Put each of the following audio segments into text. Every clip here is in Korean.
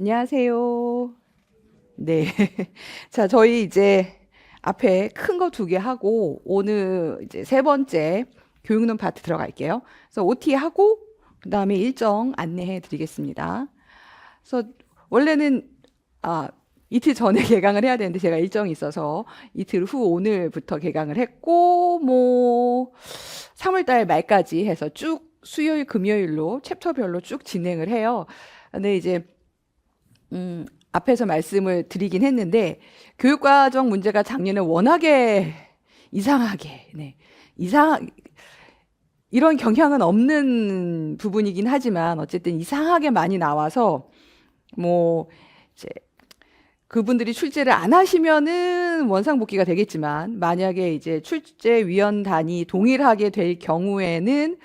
안녕하세요. 네. 자, 저희 이제 앞에 큰 거 두 개 하고 오늘 이제 세 번째 교육론 파트 들어갈게요. 그래서 OT 하고 그다음에 일정 안내해 드리겠습니다. 그래서 원래는 이틀 전에 개강을 해야 되는데 제가 일정이 있어서 이틀 후 오늘부터 개강을 했고 뭐 3월 달 말까지 해서 쭉 수요일 금요일로 챕터별로 쭉 진행을 해요. 근데 이제 앞에서 말씀을 드리긴 했는데 교육과정 문제가 작년에 워낙에 이상하게 이런 경향은 없는 부분이긴 하지만 어쨌든 이상하게 많이 나와서 뭐 이제 그분들이 출제를 안 하시면은 원상복귀가 되겠지만 만약에 이제 출제위원단이 동일하게 될 경우에는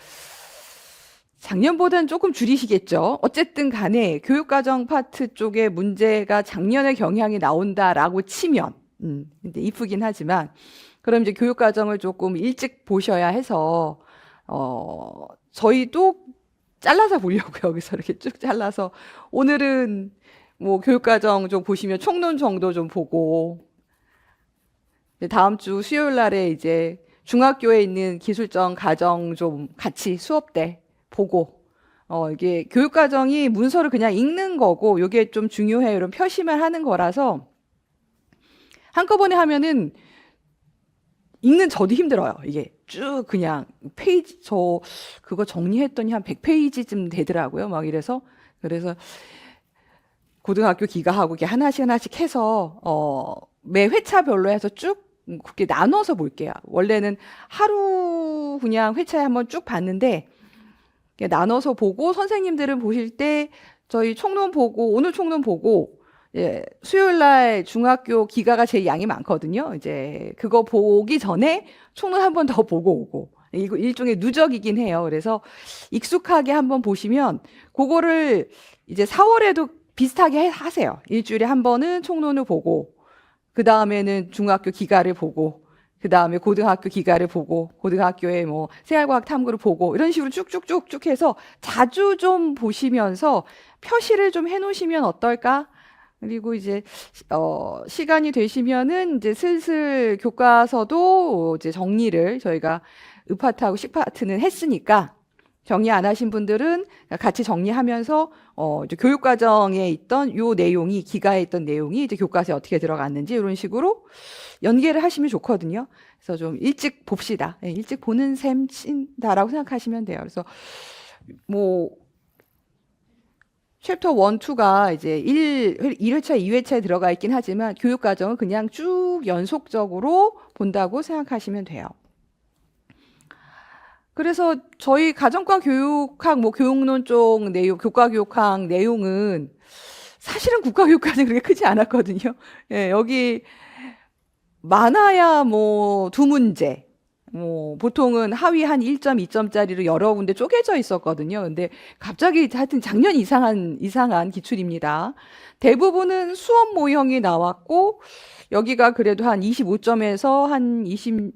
작년보다는 조금 줄이시겠죠. 어쨌든 간에 교육과정 파트 쪽에 문제가 작년의 경향이 나온다라고 치면, 근데 이쁘긴 하지만, 그럼 이제 교육과정을 조금 일찍 보셔야 해서, 저희도 잘라서 보려고 여기서 이렇게 쭉 잘라서, 오늘은 뭐 교육과정 좀 보시면 총론 정도 좀 보고, 다음 주 수요일 날에 이제 중학교에 있는 기술적 과정 좀 같이 수업 때 보고 이게 교육과정이 문서를 그냥 읽는 거고 이게 좀 중요해요. 이런 표시만 하는 거라서 한꺼번에 하면은 읽는 저도 힘들어요. 이게 쭉 그냥 페이지 저 그거 정리했더니 한 100페이지쯤 되더라고요. 막 이래서 그래서 고등학교 기가하고 이렇게 하나씩 해서 매 회차별로 해서 쭉 그렇게 나눠서 볼게요. 원래는 하루 그냥 회차에 한번 쭉 봤는데 나눠서 보고 선생님들은 보실 때 저희 총론 보고 오늘 총론 보고 수요일 날 중학교 기가가 제일 양이 많거든요. 이제 그거 보기 전에 총론 한 번 더 보고 오고 이거 일종의 누적이긴 해요. 그래서 익숙하게 한번 보시면 그거를 이제 4월에도 비슷하게 하세요. 일주일에 한 번은 총론을 보고 그 다음에는 중학교 기가를 보고 그 다음에 고등학교 기가를 보고 고등학교의 뭐 생활과학 탐구를 보고 이런 식으로 쭉쭉쭉쭉 해서 자주 좀 보시면서 표시를 좀 해놓으시면 어떨까? 그리고 이제 시간이 되시면은 이제 슬슬 교과서도 이제 정리를 저희가 읍파트하고 식파트는 했으니까 정리 안 하신 분들은 같이 정리하면서 이제 교육과정에 있던 요 내용이 기가에 있던 내용이 이제 교과서에 어떻게 들어갔는지 이런 식으로 연계를 하시면 좋거든요. 그래서 좀 일찍 봅시다. 일찍 보는 셈 친다라고 생각하시면 돼요. 그래서 뭐 챕터 1, 2가 이제 1회차, 2회차에 들어가 있긴 하지만 교육과정은 그냥 쭉 연속적으로 본다고 생각하시면 돼요. 그래서 저희 가정과 교육학, 뭐 교육론 쪽 내용, 교과교육학 내용은 사실은 국가교육과는 그렇게 크지 않았거든요. 여기 많아야 뭐 두 문제, 뭐 보통은 하위 한 1점, 2점짜리로 여러 군데 쪼개져 있었거든요. 근데 갑자기 하여튼 작년 이상한 기출입니다. 대부분은 수업 모형이 나왔고 여기가 그래도 한 25점에서 한 20,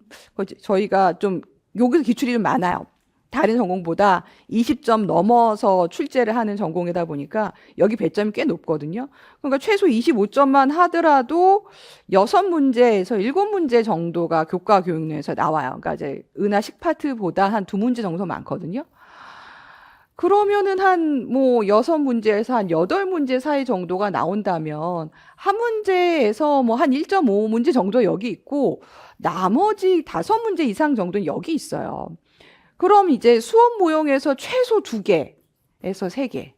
저희가 좀 여기서 기출이 좀 많아요. 다른 전공보다 20점 넘어서 출제를 하는 전공이다 보니까 여기 배점이 꽤 높거든요. 그러니까 최소 25점만 하더라도 6문제에서 7문제 정도가 교과 교육론에서 나와요. 그러니까 이제 은하 식파트보다 한 2문제 정도 많거든요. 그러면은 한 뭐 6문제에서 한 8문제 사이 정도가 나온다면 한 문제에서 뭐 한 1.5문제 정도 여기 있고 나머지 5문제 이상 정도는 여기 있어요. 그럼 이제 수업 모형에서 최소 2개에서 3개,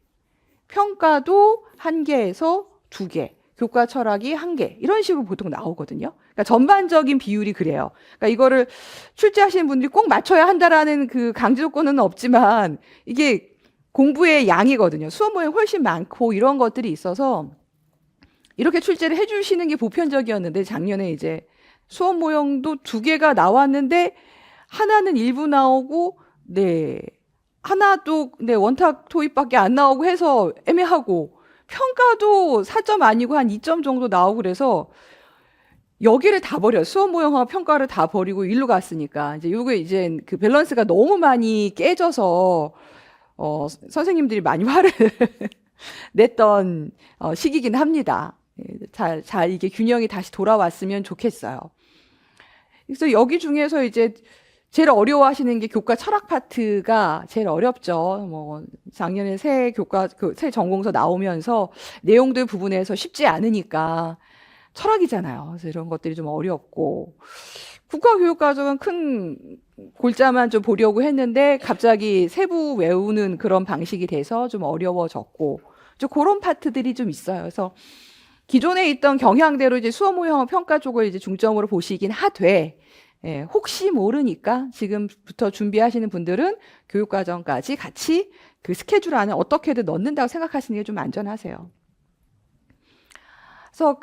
평가도 1개에서 2개, 교과 철학이 1개, 이런 식으로 보통 나오거든요. 그러니까 전반적인 비율이 그래요. 그러니까 이거를 출제하시는 분들이 꼭 맞춰야 한다라는 그 강제 조건은 없지만 이게 공부의 양이거든요. 수업 모형 훨씬 많고 이런 것들이 있어서 이렇게 출제를 해주시는 게 보편적이었는데 작년에 이제 수업 모형도 2개가 나왔는데 하나는 일부 나오고, 하나도, 원탁 토익밖에 안 나오고 해서 애매하고, 평가도 4점 아니고 한 2점 정도 나오고 그래서, 여기를 다 버려요. 수업 모형하고 평가를 다 버리고 일로 갔으니까. 이제 요게 이제 그 밸런스가 너무 많이 깨져서, 선생님들이 많이 화를 냈던 시기긴 합니다. 잘 이게 균형이 다시 돌아왔으면 좋겠어요. 그래서 여기 중에서 이제 제일 어려워하시는 게 교과 철학 파트가 제일 어렵죠. 뭐 작년에 새 교과 새 전공서 나오면서 내용들 부분에서 쉽지 않으니까 철학이잖아요. 그래서 이런 것들이 좀 어렵고 국가교육과정은 큰 골자만 좀 보려고 했는데 갑자기 세부 외우는 그런 방식이 돼서 좀 어려워졌고 좀 그런 파트들이 좀 있어요. 그래서 기존에 있던 경향대로 이제 수업 모형 평가 쪽을 이제 중점으로 보시긴 하되 혹시 모르니까 지금부터 준비하시는 분들은 교육과정까지 같이 그 스케줄 안에 어떻게든 넣는다고 생각하시는 게 좀 안전하세요. 그래서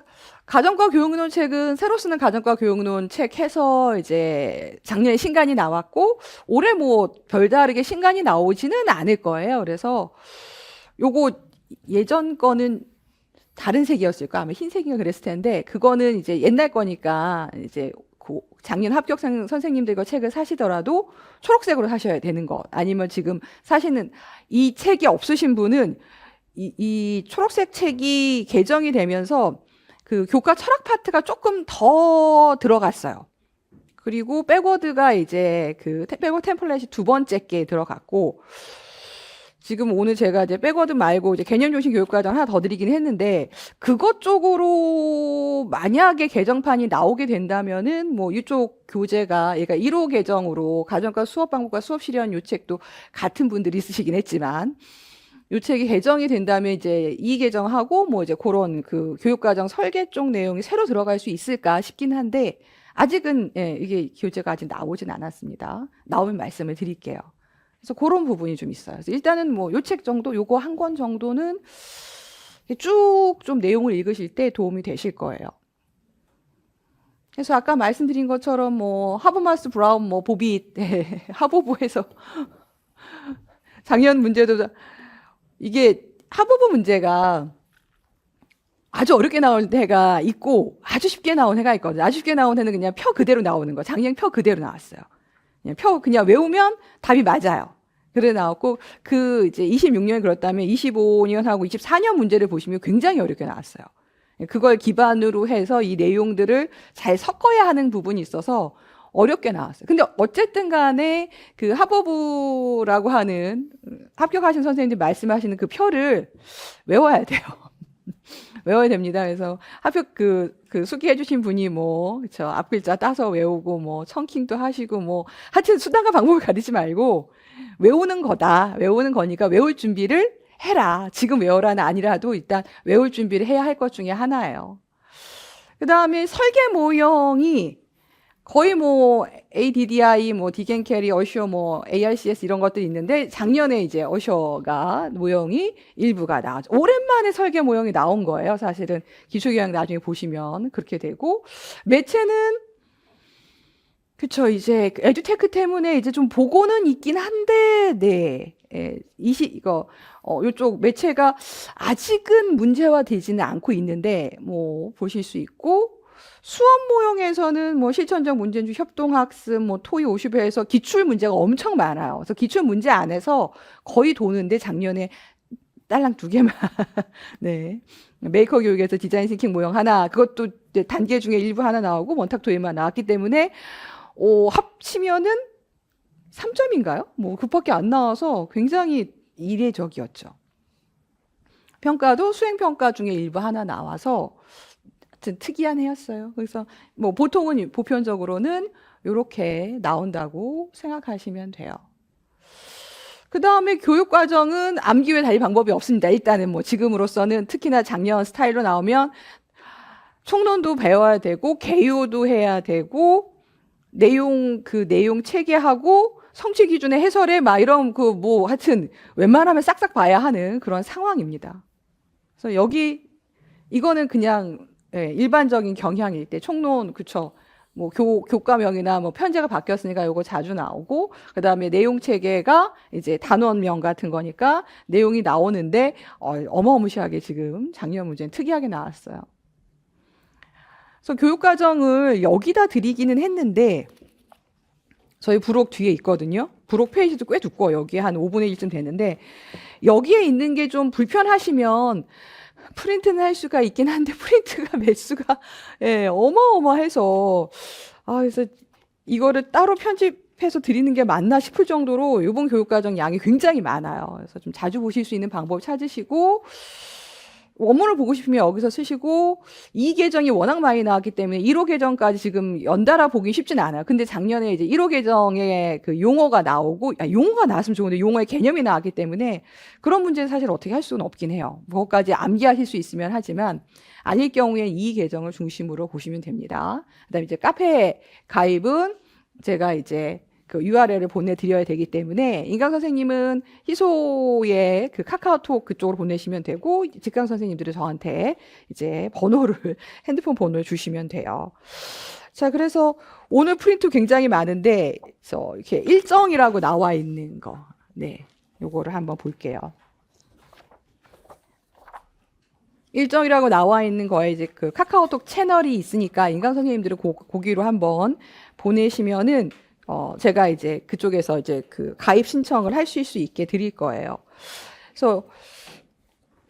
가정과 교육론 책은 새로 쓰는 가정과 교육론 책 해서 이제 작년에 신간이 나왔고 올해 뭐 별다르게 신간이 나오지는 않을 거예요. 그래서 요거 예전 거는 다른 색이었을 거 아마 흰색인가 그랬을 텐데 그거는 이제 옛날 거니까 이제 작년 합격생 선생님들과 책을 사시더라도 초록색으로 사셔야 되는 것 아니면 지금 사시는 이 책이 없으신 분은 이 초록색 책이 개정이 되면서 그 교과 철학 파트가 조금 더 들어갔어요. 그리고 백워드가 이제 그 백워드 템플릿이 두 번째 게 들어갔고 지금 오늘 제가 이제 백워드 말고 이제 개념 중심 교육과정 하나 더 드리긴 했는데 그것 쪽으로 만약에 개정판이 나오게 된다면은 뭐 이쪽 교재가 얘가 1호 개정으로 가정과 수업 방법과 수업 실현 요 책도 같은 분들이 쓰시긴 했지만 요 책이 개정이 된다면 이제 이 개정하고 뭐 이제 그런 그 교육과정 설계 쪽 내용이 새로 들어갈 수 있을까 싶긴 한데 아직은 이게 교재가 아직 나오진 않았습니다. 나오면 말씀을 드릴게요. 그래서 그런 부분이 좀 있어요. 그래서 일단은 뭐 요 책 정도, 요거 한 권 정도는 쭉 좀 내용을 읽으실 때 도움이 되실 거예요. 그래서 아까 말씀드린 것처럼 뭐 하버마스 브라운 뭐 보빗 하버부에서 작년 문제도 이게 하버부 문제가 아주 어렵게 나올 해가 있고 아주 쉽게 나온 해가 있거든요. 아주 쉽게 나온 해는 그냥 표 그대로 나오는 거. 작년 표 그대로 나왔어요. 그냥 외우면 답이 맞아요. 그래 나왔고 그 이제 26년이 그렇다면 25년하고 24년 문제를 보시면 굉장히 어렵게 나왔어요. 그걸 기반으로 해서 이 내용들을 잘 섞어야 하는 부분이 있어서 어렵게 나왔어요. 근데 어쨌든 간에 그 하버부라고 하는 합격하신 선생님들 말씀하시는 그 표를 외워야 돼요. 외워야 됩니다. 그래서 합격 그 수기해 주신 분이 뭐 그쵸 앞글자 따서 외우고 뭐 청킹도 하시고 뭐 하여튼 수단과 방법을 가리지 말고 외우는 거다. 외우는 거니까 외울 준비를 해라. 지금 외워라는 아니라도 일단 외울 준비를 해야 할 것 중에 하나예요. 그 다음에 설계 모형이 거의 뭐 ADDI, 뭐 디겐캐리, 어셔, 뭐 ARCS 이런 것들이 있는데 작년에 이제 어셔가 모형이 일부가 나왔죠. 오랜만에 설계 모형이 나온 거예요. 사실은 기초교양 나중에 보시면 그렇게 되고 매체는 그쵸 이제 에듀테크 때문에 이제 좀 보고는 있긴 한데 네. 요쪽 매체가 아직은 문제화되지는 않고 있는데 뭐 보실 수 있고 수업 모형에서는 뭐 실천적 문제집, 협동학습, 뭐 토의 50회에서 기출 문제가 엄청 많아요. 그래서 기출 문제 안에서 거의 도는데 작년에 딸랑 2개만 네 메이커 교육에서 디자인 싱킹 모형 하나 그것도 단계 중에 일부 하나 나오고 원탁 토의만 나왔기 때문에 합치면은 3점인가요? 뭐 그밖에 안 나와서 굉장히 이례적이었죠. 평가도 수행평가 중에 일부 하나 나와서 특이한 해였어요. 그래서 뭐 보통은 보편적으로는 이렇게 나온다고 생각하시면 돼요. 그 다음에 교육과정은 암기 외에 달리 방법이 없습니다. 일단은 뭐 지금으로서는 특히나 작년 스타일로 나오면 총론도 배워야 되고 개요도 해야 되고 내용 체계하고 성취 기준의 해설에 막 이런 뭐 하여튼 웬만하면 싹싹 봐야 하는 그런 상황입니다. 그래서 이거는 그냥 일반적인 경향일 때 총론 그쵸 뭐 교과명이나 뭐 편제가 바뀌었으니까 요거 자주 나오고 그다음에 내용 체계가 이제 단원명 같은 거니까 내용이 나오는데 어마어마시하게 지금 작년 문제는 특이하게 나왔어요. 그래서 교육과정을 여기다 드리기는 했는데 저희 부록 뒤에 있거든요. 부록 페이지도 꽤 두꺼워요. 여기에 한 5분의 1쯤 되는데 여기에 있는 게 좀 불편하시면 프린트는 할 수가 있긴 한데 프린트가 매수가 예, 어마어마해서 그래서 이거를 따로 편집해서 드리는 게 맞나 싶을 정도로 이번 교육과정 양이 굉장히 많아요. 그래서 좀 자주 보실 수 있는 방법 찾으시고 원문을 보고 싶으면 여기서 쓰시고 이 계정이 워낙 많이 나왔기 때문에 1호 계정까지 지금 연달아 보기 쉽진 않아요. 근데 작년에 이제 1호 계정에 그 용어가 나오고 용어가 나왔으면 좋은데 용어의 개념이 나왔기 때문에 그런 문제는 사실 어떻게 할 수는 없긴 해요. 그것까지 암기하실 수 있으면 하지만 아닐 경우에 이 계정을 중심으로 보시면 됩니다. 그다음에 이제 카페 가입은 제가 이제 그 URL을 보내드려야 되기 때문에 인강 선생님은 희소의 그 카카오톡 그쪽으로 보내시면 되고 직강 선생님들은 저한테 이제 번호를 핸드폰 번호를 주시면 돼요. 자, 그래서 오늘 프린트 굉장히 많은데 이렇게 일정이라고 나와 있는 거, 네, 요거를 한번 볼게요. 일정이라고 나와 있는 거에 이제 그 카카오톡 채널이 있으니까 인강 선생님들은 거기로 한번 보내시면은 제가 이제 그쪽에서 이제 그 가입 신청을 하실 수 있게 드릴 거예요. 그래서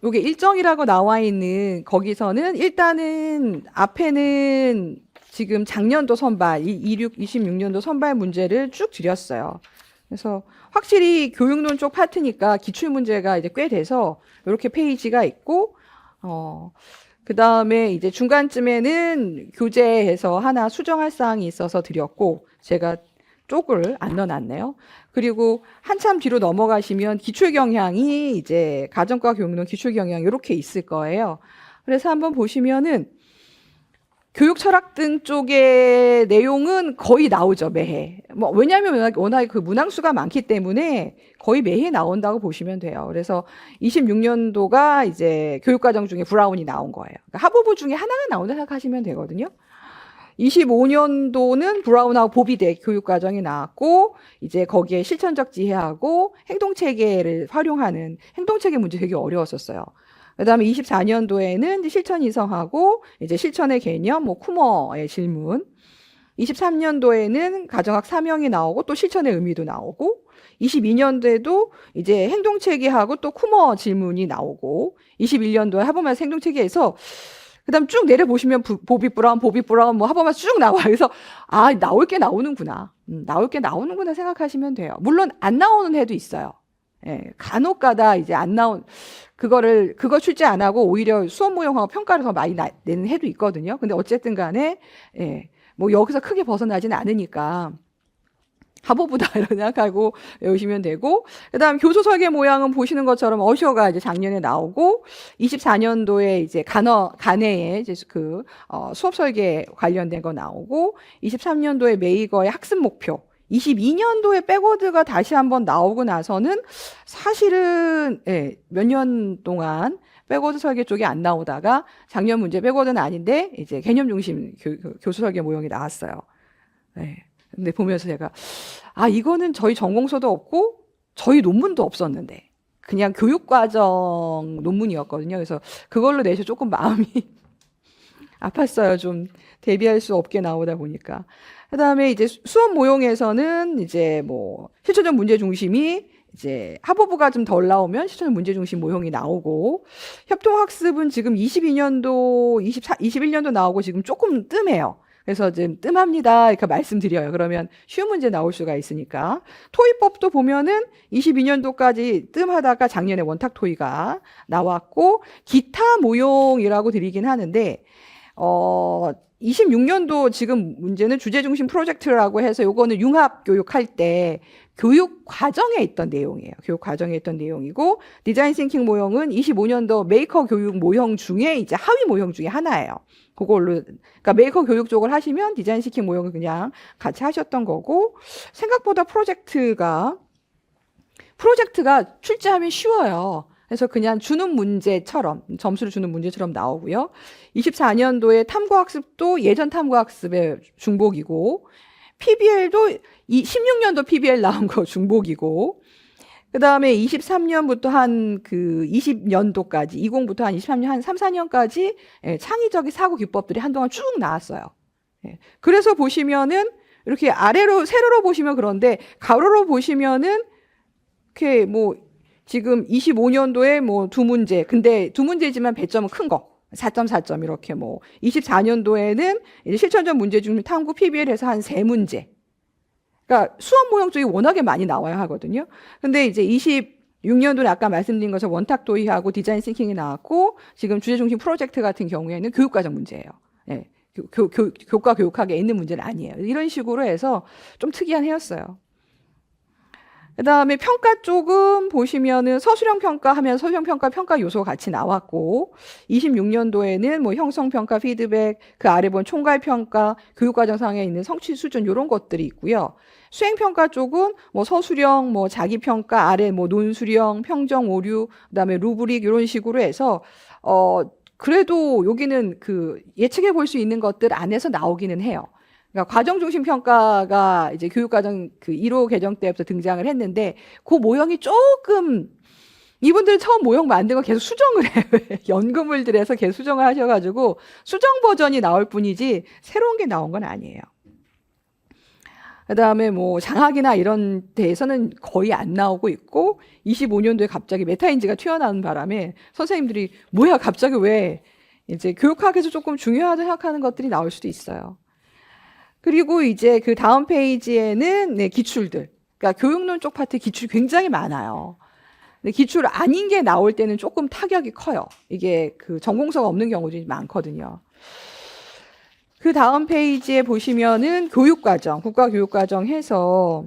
요게 일정이라고 나와 있는 거기서는 일단은 앞에는 지금 작년도 선발, 26년도 선발 문제를 쭉 드렸어요. 그래서 확실히 교육론 쪽 파트니까 기출 문제가 이제 꽤 돼서 이렇게 페이지가 있고, 그 다음에 이제 중간쯤에는 교재에서 하나 수정할 사항이 있어서 드렸고, 제가 쪽을 안 넣어놨네요. 그리고 한참 뒤로 넘어가시면 기출경향이 이제 가정과 교육론 기출경향 이렇게 있을 거예요. 그래서 한번 보시면은 교육철학 등 쪽의 내용은 거의 나오죠, 매해. 뭐 왜냐하면 워낙 그 문항수가 많기 때문에 거의 매해 나온다고 보시면 돼요. 그래서 26년도가 이제 교육과정 중에 브라운이 나온 거예요. 그러니까 하부부 중에 하나가 나온다 생각하시면 되거든요. 25년도는 브라운하고 보비대 교육과정이 나왔고 이제 거기에 실천적 지혜하고 행동체계를 활용하는 행동체계 문제 되게 어려웠었어요. 그다음에 24년도에는 이제 실천 이성하고 이제 실천의 개념, 뭐 쿠머의 질문. 23년도에는 가정학 사명이 나오고 또 실천의 의미도 나오고 22년도에도 이제 행동체계하고 또 쿠머 질문이 나오고 21년도에 하버마스 행동체계에서 그다음 쭉 내려보시면 보비 브라운 뭐 하버마스 쭉 나와요. 그래서 나올 게 나오는구나. 나올 게 나오는구나 생각하시면 돼요. 물론 안 나오는 해도 있어요. 예, 간혹가다 이제 안 나온 그거 출제 안 하고 오히려 수업 모형하고 평가를 더 많이 내는 해도 있거든요. 근데 어쨌든 간에 예, 뭐 여기서 크게 벗어나지는 않으니까 하버보다 이런 생각하고 외우시면 되고 그다음 교수 설계 모양은 보시는 것처럼 어셔가 이제 작년에 나오고 24년도에 이제 간해에 이제 그 수업 설계 관련된 거 나오고 23년도에 메이거의 학습 목표 22년도에 백워드가 다시 한번 나오고 나서는 사실은 몇 년 동안 백워드 설계 쪽이 안 나오다가 작년 문제 백워드는 아닌데 이제 개념 중심 교수 설계 모형이 나왔어요. 네. 근데 보면서 제가 이거는 저희 전공서도 없고 저희 논문도 없었는데 그냥 교육과정 논문이었거든요. 그래서 그걸로 내서 조금 마음이 아팠어요. 좀 대비할 수 없게 나오다 보니까. 그다음에 이제 수업 모형에서는 이제 뭐 실천적 문제 중심이 이제 하버부가 좀 덜 나오면 실천적 문제 중심 모형이 나오고 협동학습은 지금 22년도, 21년도 나오고 지금 조금 뜸해요. 그래서 지금 뜸합니다. 이렇게 말씀드려요. 그러면 쉬운 문제 나올 수가 있으니까. 토의법도 보면은 22년도까지 뜸하다가 작년에 원탁 토의가 나왔고 기타 모형이라고 드리긴 하는데 26년도 지금 문제는 주제 중심 프로젝트라고 해서 요거는 융합 교육할 때 교육 과정에 있던 내용이에요. 교육 과정에 있던 내용이고 디자인 싱킹 모형은 25년도 메이커 교육 모형 중에 이제 하위 모형 중에 하나예요. 그걸로 그러니까 메이커 교육 쪽을 하시면 디자인 싱킹 모형을 그냥 같이 하셨던 거고 생각보다 프로젝트가 출제하면 쉬워요. 그래서 그냥 주는 문제처럼 점수를 주는 문제처럼 나오고요. 24년도에 탐구학습도 예전 탐구학습의 중복이고 PBL도 16년도 PBL 나온 거 중복이고 그다음에 23년부터 한 그 20년도까지 20부터 한 23년 한 3, 4년까지 창의적인 사고 기법들이 한동안 쭉 나왔어요. 그래서 보시면은 이렇게 아래로 세로로 보시면 그런데 가로로 보시면은 이렇게 뭐 지금 25년도에 뭐 두 문제, 근데 두 문제지만 배점은 큰 거. 4.4점 이렇게 뭐 24년도에는 이제 실천적 문제 중 탐구 PBL에서 한 세 문제. 그러니까 수업 모형 쪽이 워낙에 많이 나와야 하거든요. 근데 이제 26년도에 아까 말씀드린 것처럼 원탁 도의하고 디자인 싱킹이 나왔고 지금 주제 중심 프로젝트 같은 경우에는 교육과정 문제예요. 예. 교과 교육학에 있는 문제는 아니에요. 이런 식으로 해서 좀 특이한 해였어요. 그 다음에 평가 쪽은 보시면은 서술형 평가 하면 서술형 평가 요소가 같이 나왔고 26년도에는 뭐 형성평가, 피드백, 그 아래 본 총괄평가, 교육과정상에 있는 성취 수준 이런 것들이 있고요. 수행평가 쪽은 뭐 서술형, 뭐 자기평가, 아래 뭐 논술형, 평정 오류, 그다음에 루브릭 이런 식으로 해서 그래도 여기는 그 예측해 볼 수 있는 것들 안에서 나오기는 해요. 그러니까 과정 중심 평가가 이제 교육과정 그 1호 개정 때부터 등장을 했는데 그 모형이 조금 이분들 처음 모형 만든 거 계속 수정을 해요. 연금을 들여서 계속 수정을 하셔가지고 수정 버전이 나올 뿐이지 새로운 게 나온 건 아니에요. 그 다음에 뭐 장학이나 이런 데에서는 거의 안 나오고 있고 25년도에 갑자기 메타인지가 튀어나오는 바람에 선생님들이 뭐야 갑자기 왜 이제 교육학에서 조금 중요하다 생각하는 것들이 나올 수도 있어요. 그리고 이제 그 다음 페이지에는 네, 기출들. 그러니까 교육론 쪽 파트 기출이 굉장히 많아요. 근데 기출 아닌 게 나올 때는 조금 타격이 커요. 이게 그 전공서가 없는 경우들이 많거든요. 그 다음 페이지에 보시면은 교육과정, 국가교육과정 해서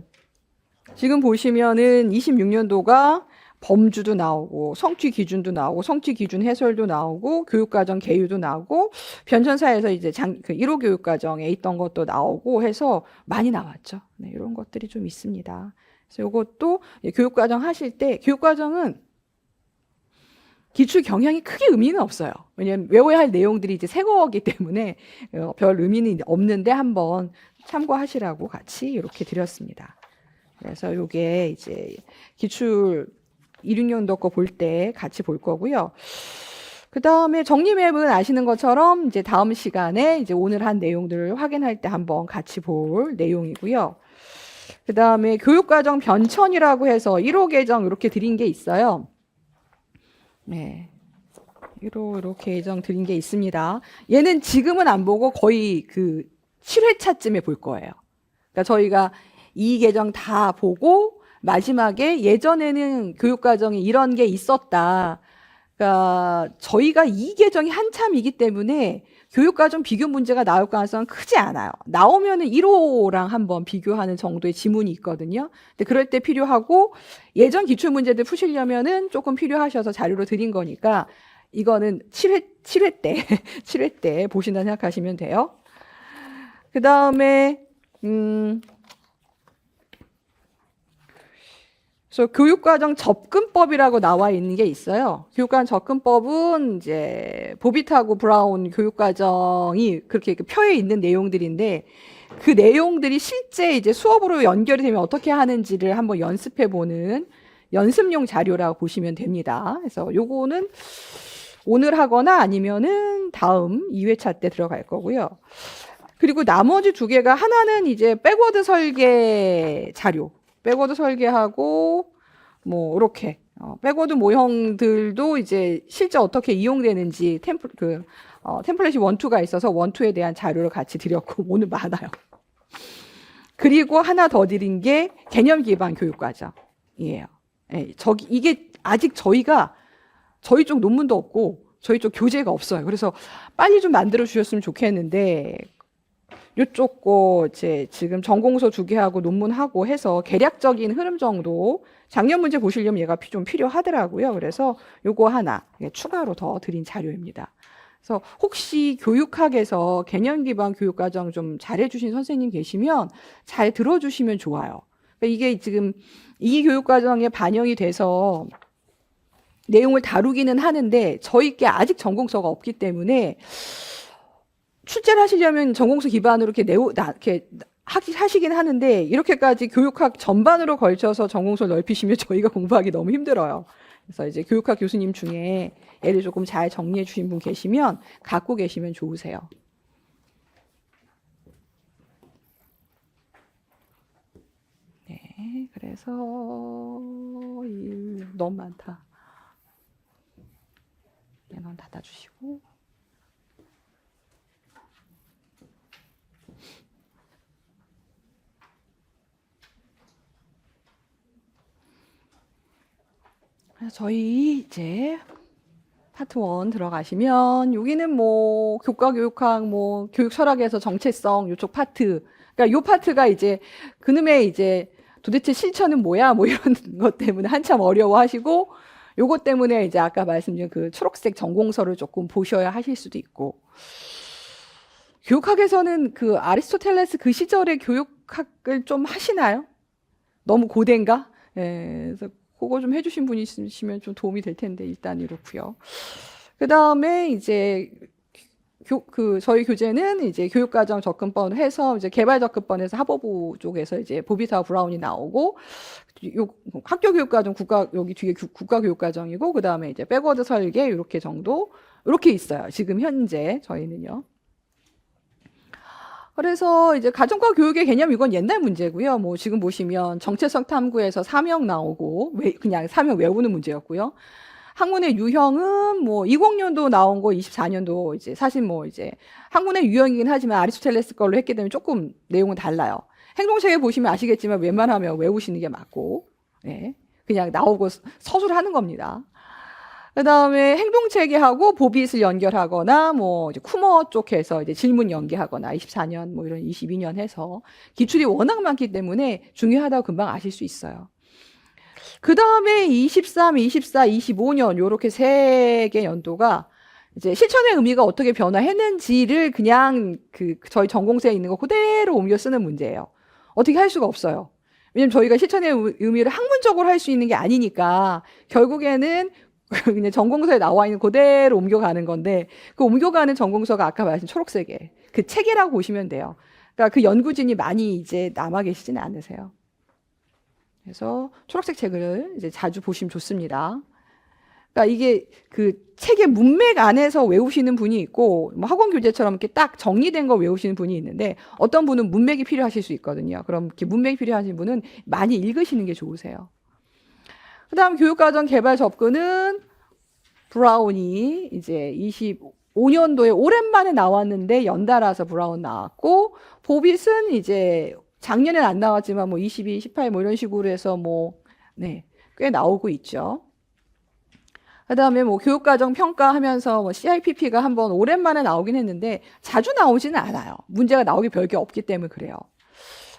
지금 보시면은 26년도가 범주도 나오고 성취 기준도 나오고 성취 기준 해설도 나오고 교육과정 개요도 나오고 변천사에서 이제 그 1호 교육과정에 있던 것도 나오고 해서 많이 나왔죠. 네, 이런 것들이 좀 있습니다. 그래서 이것도 교육과정 하실 때 교육과정은 기출 경향이 크게 의미는 없어요. 왜냐하면 외워야 할 내용들이 이제 새 거기 때문에 별 의미는 없는데 한번 참고하시라고 같이 이렇게 드렸습니다. 그래서 이게 이제 기출 26년도 거 볼 때 같이 볼 거고요. 그 다음에 정리맵은 아시는 것처럼 이제 다음 시간에 이제 오늘 한 내용들을 확인할 때 한번 같이 볼 내용이고요. 그 다음에 교육과정 변천이라고 해서 1호 개정 이렇게 드린 게 있어요. 네. 1호 이렇게 개정 드린 게 있습니다. 얘는 지금은 안 보고 거의 그 7회차쯤에 볼 거예요. 그러니까 저희가 이 개정 다 보고 마지막에 예전에는 교육과정에 이런 게 있었다. 그러니까 저희가 이 개정이 한참이기 때문에 교육과정 비교 문제가 나올 가능성은 크지 않아요. 나오면은 1호랑 한번 비교하는 정도의 지문이 있거든요. 근데 그럴 때 필요하고 예전 기출 문제들 푸시려면은 조금 필요하셔서 자료로 드린 거니까 이거는 7회 때 7회 때 보신다 생각하시면 돼요. 그 다음에 그래서 교육과정 접근법이라고 나와 있는 게 있어요. 교육과정 접근법은 이제 보빗하고 브라운 교육과정이 그렇게 표에 있는 내용들인데 그 내용들이 실제 이제 수업으로 연결이 되면 어떻게 하는지를 한번 연습해 보는 연습용 자료라고 보시면 됩니다. 그래서 요거는 오늘 하거나 아니면은 다음 2회차 때 들어갈 거고요. 그리고 나머지 두 개가 하나는 이제 백워드 설계 자료. 백워드 설계하고 뭐 이렇게 백워드 모형들도 이제 실제 어떻게 이용되는지 템플릿이 1, 2가 있어서 1, 2에 대한 자료를 같이 드렸고 오늘 많아요. 그리고 하나 더 드린 게 개념 기반 교육과정이에요. 예, 이게 아직 저희 쪽 논문도 없고 저희 쪽 교재가 없어요. 그래서 빨리 좀 만들어 주셨으면 좋겠는데 요쪽 거 이제 지금 전공서 2개 하고 논문하고 해서 개략적인 흐름 정도 작년 문제 보시려면 얘가 좀 필요하더라고요. 그래서 요거 하나 추가로 더 드린 자료입니다. 그래서 혹시 교육학에서 개념 기반 교육과정 좀 잘해주신 선생님 계시면 잘 들어주시면 좋아요. 그러니까 이게 지금 이 교육과정에 반영이 돼서 내용을 다루기는 하는데 저희께 아직 전공서가 없기 때문에 출제를 하시려면 전공서 기반으로 이렇게 하시긴 하는데 이렇게까지 교육학 전반으로 걸쳐서 전공서를 넓히시면 저희가 공부하기 너무 힘들어요. 그래서 이제 교육학 교수님 중에 얘를 조금 잘 정리해 주신 분 계시면 갖고 계시면 좋으세요. 그래서 너무 많다. 얘는 닫아주시고. 그래서 저희 이제 파트 1 들어가시면 여기는 뭐 교과 교육학 뭐 교육 철학에서 정체성 요쪽 파트. 그러니까 요 파트가 이제 그놈의 이제 도대체 실천은 뭐야 뭐 이런 것 때문에 한참 어려워하시고 요것 때문에 이제 아까 말씀드린 그 초록색 전공서를 조금 보셔야 하실 수도 있고. 교육학에서는 그 아리스토텔레스 그 시절의 교육학을 좀 하시나요? 너무 고된가? 예, 그래서 그거 좀 해주신 분이 있으시면 좀 도움이 될 텐데 일단 이렇고요. 그 다음에 이제 저희 교재는 이제 교육과정 접근법 해서 이제 개발 접근법에서 학업부 쪽에서 이제 보비타와 브라운이 나오고 요 학교 교육과정 여기 뒤에 국가 교육과정이고 그 다음에 이제 백워드 설계 이렇게 정도 이렇게 있어요. 지금 현재 저희는요. 그래서 이제 가정과 교육의 개념 이건 옛날 문제고요. 뭐 지금 보시면 정체성 탐구에서 사명 나오고 그냥 사명 외우는 문제였고요. 학문의 유형은 뭐 20년도 나온 거 24년도 이제 사실 뭐 이제 학문의 유형이긴 하지만 아리스토텔레스 걸로 했기 때문에 조금 내용은 달라요. 행동체계 보시면 아시겠지만 웬만하면 외우시는 게 맞고, 네. 그냥 나오고 서술하는 겁니다. 그 다음에 행동체계하고 보빗을 연결하거나 뭐 이제 쿠머 쪽에서 이제 질문 연계하거나 24년 뭐 이런 22년 해서 기출이 워낙 많기 때문에 중요하다고 금방 아실 수 있어요. 그 다음에 23, 24, 25년 요렇게 3개 연도가 이제 실천의 의미가 어떻게 변화했는지를 그냥 저희 전공서에 있는 거 그대로 옮겨 쓰는 문제예요. 어떻게 할 수가 없어요. 왜냐면 저희가 실천의 의미를 학문적으로 할 수 있는 게 아니니까 결국에는 그냥 전공서에 나와 있는 그대로 옮겨가는 건데 그 옮겨가는 전공서가 아까 말씀 초록색에 그 체계라고 보시면 돼요. 그러니까 그 연구진이 많이 이제 남아 계시지는 않으세요. 그래서 초록색 책을 이제 자주 보시면 좋습니다. 그러니까 이게 그 책의 문맥 안에서 외우시는 분이 있고 뭐 학원 교재처럼 이렇게 딱 정리된 거 외우시는 분이 있는데 어떤 분은 문맥이 필요하실 수 있거든요. 그럼 이렇게 문맥이 필요하신 분은 많이 읽으시는 게 좋으세요. 그 다음 교육과정 개발 접근은 브라운이 이제 25년도에 오랜만에 나왔는데 연달아서 브라운 나왔고 보빗은 이제 작년엔 안 나왔지만 뭐 22, 18 뭐 이런 식으로 해서 뭐 네, 꽤 나오고 있죠. 그 다음에 뭐 교육과정 평가하면서 뭐 CIPP가 한번 오랜만에 나오긴 했는데 자주 나오지는 않아요. 문제가 나오기 별게 없기 때문에 그래요.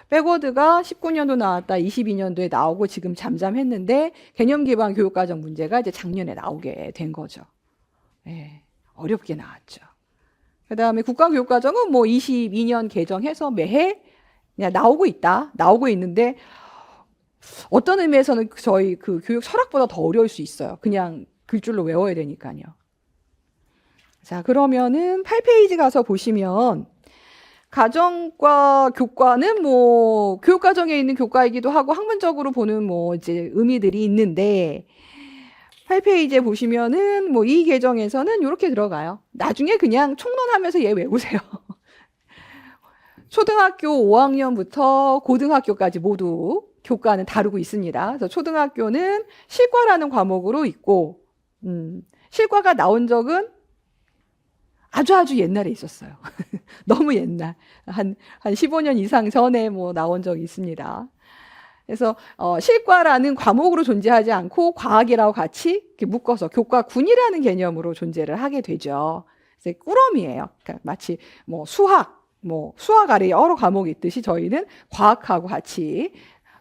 백워드가 19년도 나왔다 22년도에 나오고 지금 잠잠했는데 개념 기반 교육과정 문제가 이제 작년에 나오게 된 거죠. 네, 어렵게 나왔죠. 그 다음에 국가교육과정은 뭐 22년 개정해서 매해 그냥 나오고 있는데 어떤 의미에서는 저희 그 교육 철학보다 더 어려울 수 있어요. 그냥 글줄로 외워야 되니까요. 자, 그러면은 8페이지 가서 보시면 가정과 교과는 뭐 교육과정에 있는 교과이기도 하고 학문적으로 보는 뭐 이제 의미들이 있는데 8페이지에 보시면은 뭐 이 계정에서는 이렇게 들어가요. 나중에 그냥 총론하면서 얘 외우세요. 초등학교 5학년부터 고등학교까지 모두 교과는 다루고 있습니다. 그래서 초등학교는 실과라는 과목으로 있고 실과가 나온 적은 아주 옛날에 있었어요. 너무 옛날. 한 15년 이상 전에 뭐 나온 적이 있습니다. 그래서 실과라는 과목으로 존재하지 않고 과학이라고 같이 이렇게 묶어서 교과군이라는 개념으로 존재를 하게 되죠. 그래서 꾸러미예요. 그러니까 마치 뭐 수학 아래 여러 과목이 있듯이 저희는 과학하고 같이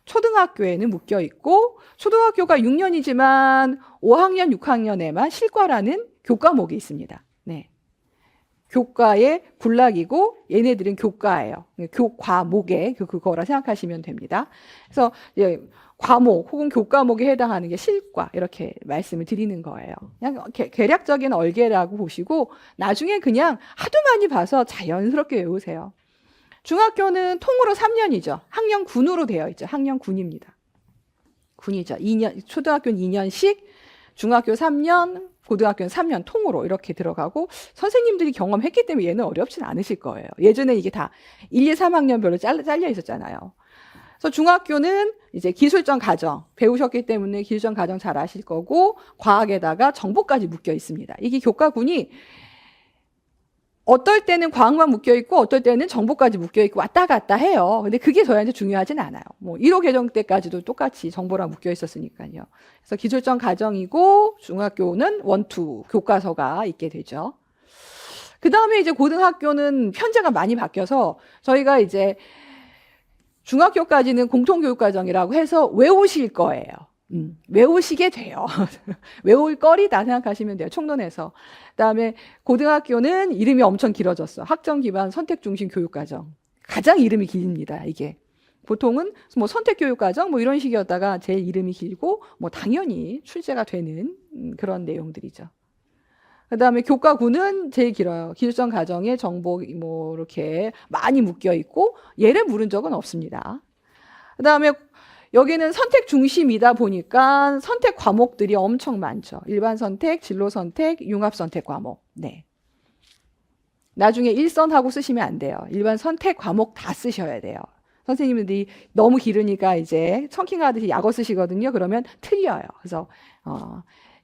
초등학교에는 묶여 있고 초등학교가 6년이지만 5학년, 6학년에만 실과라는 교과목이 있습니다. 네. 교과의 군락이고 얘네들은 교과예요. 교과목에 그거라 생각하시면 됩니다. 그래서 과목 혹은 교과목에 해당하는 게 실과 이렇게 말씀을 드리는 거예요. 그냥 계략적인 얼개라고 보시고 나중에 그냥 하도 많이 봐서 자연스럽게 외우세요. 중학교는 통으로 3년이죠. 학년군으로 되어 있죠. 학년군입니다. 군이죠. 초등학교는 2년씩, 중학교 3년, 고등학교는 3년 통으로 이렇게 들어가고 선생님들이 경험했기 때문에 얘는 어렵진 않으실 거예요. 예전에 이게 다 1, 2, 3학년별로 잘려 있었잖아요. 그래서 중학교는 이제 기술적 가정 배우셨기 때문에 기술적 가정 잘 아실 거고 과학에다가 정보까지 묶여 있습니다. 이게 교과군이 어떨 때는 과학만 묶여 있고 어떨 때는 정보까지 묶여 있고 왔다 갔다 해요. 근데 그게 저희한테 중요하진 않아요. 뭐 1호 개정 때까지도 똑같이 정보랑 묶여 있었으니까요. 그래서 기술적 가정이고 중학교는 1, 2 교과서가 있게 되죠. 그 다음에 이제 고등학교는 편제가 많이 바뀌어서 저희가 이제 중학교까지는 공통교육과정이라고 해서 외우실 거예요. 외우시게 돼요. 외울 거리다 생각하시면 돼요. 총론에서. 그다음에 고등학교는 이름이 엄청 길어졌어. 학점 기반 선택 중심 교육과정. 가장 이름이 깁니다. 이게. 보통은 뭐 선택교육과정 뭐 이런 식이었다가 제일 이름이 길고 뭐 당연히 출제가 되는 그런 내용들이죠. 그다음에 교과군은 제일 길어요. 기술적 가정에 정보 뭐 이렇게 많이 묶여 있고 얘를 물은 적은 없습니다. 그다음에 여기는 선택 중심이다 보니까 선택 과목들이 엄청 많죠. 일반 선택, 진로 선택, 융합 선택 과목. 네. 나중에 일선하고 쓰시면 안 돼요. 일반 선택 과목 다 쓰셔야 돼요. 선생님들이 너무 길으니까 이제 청킹하듯이 약어 쓰시거든요. 그러면 틀려요. 그래서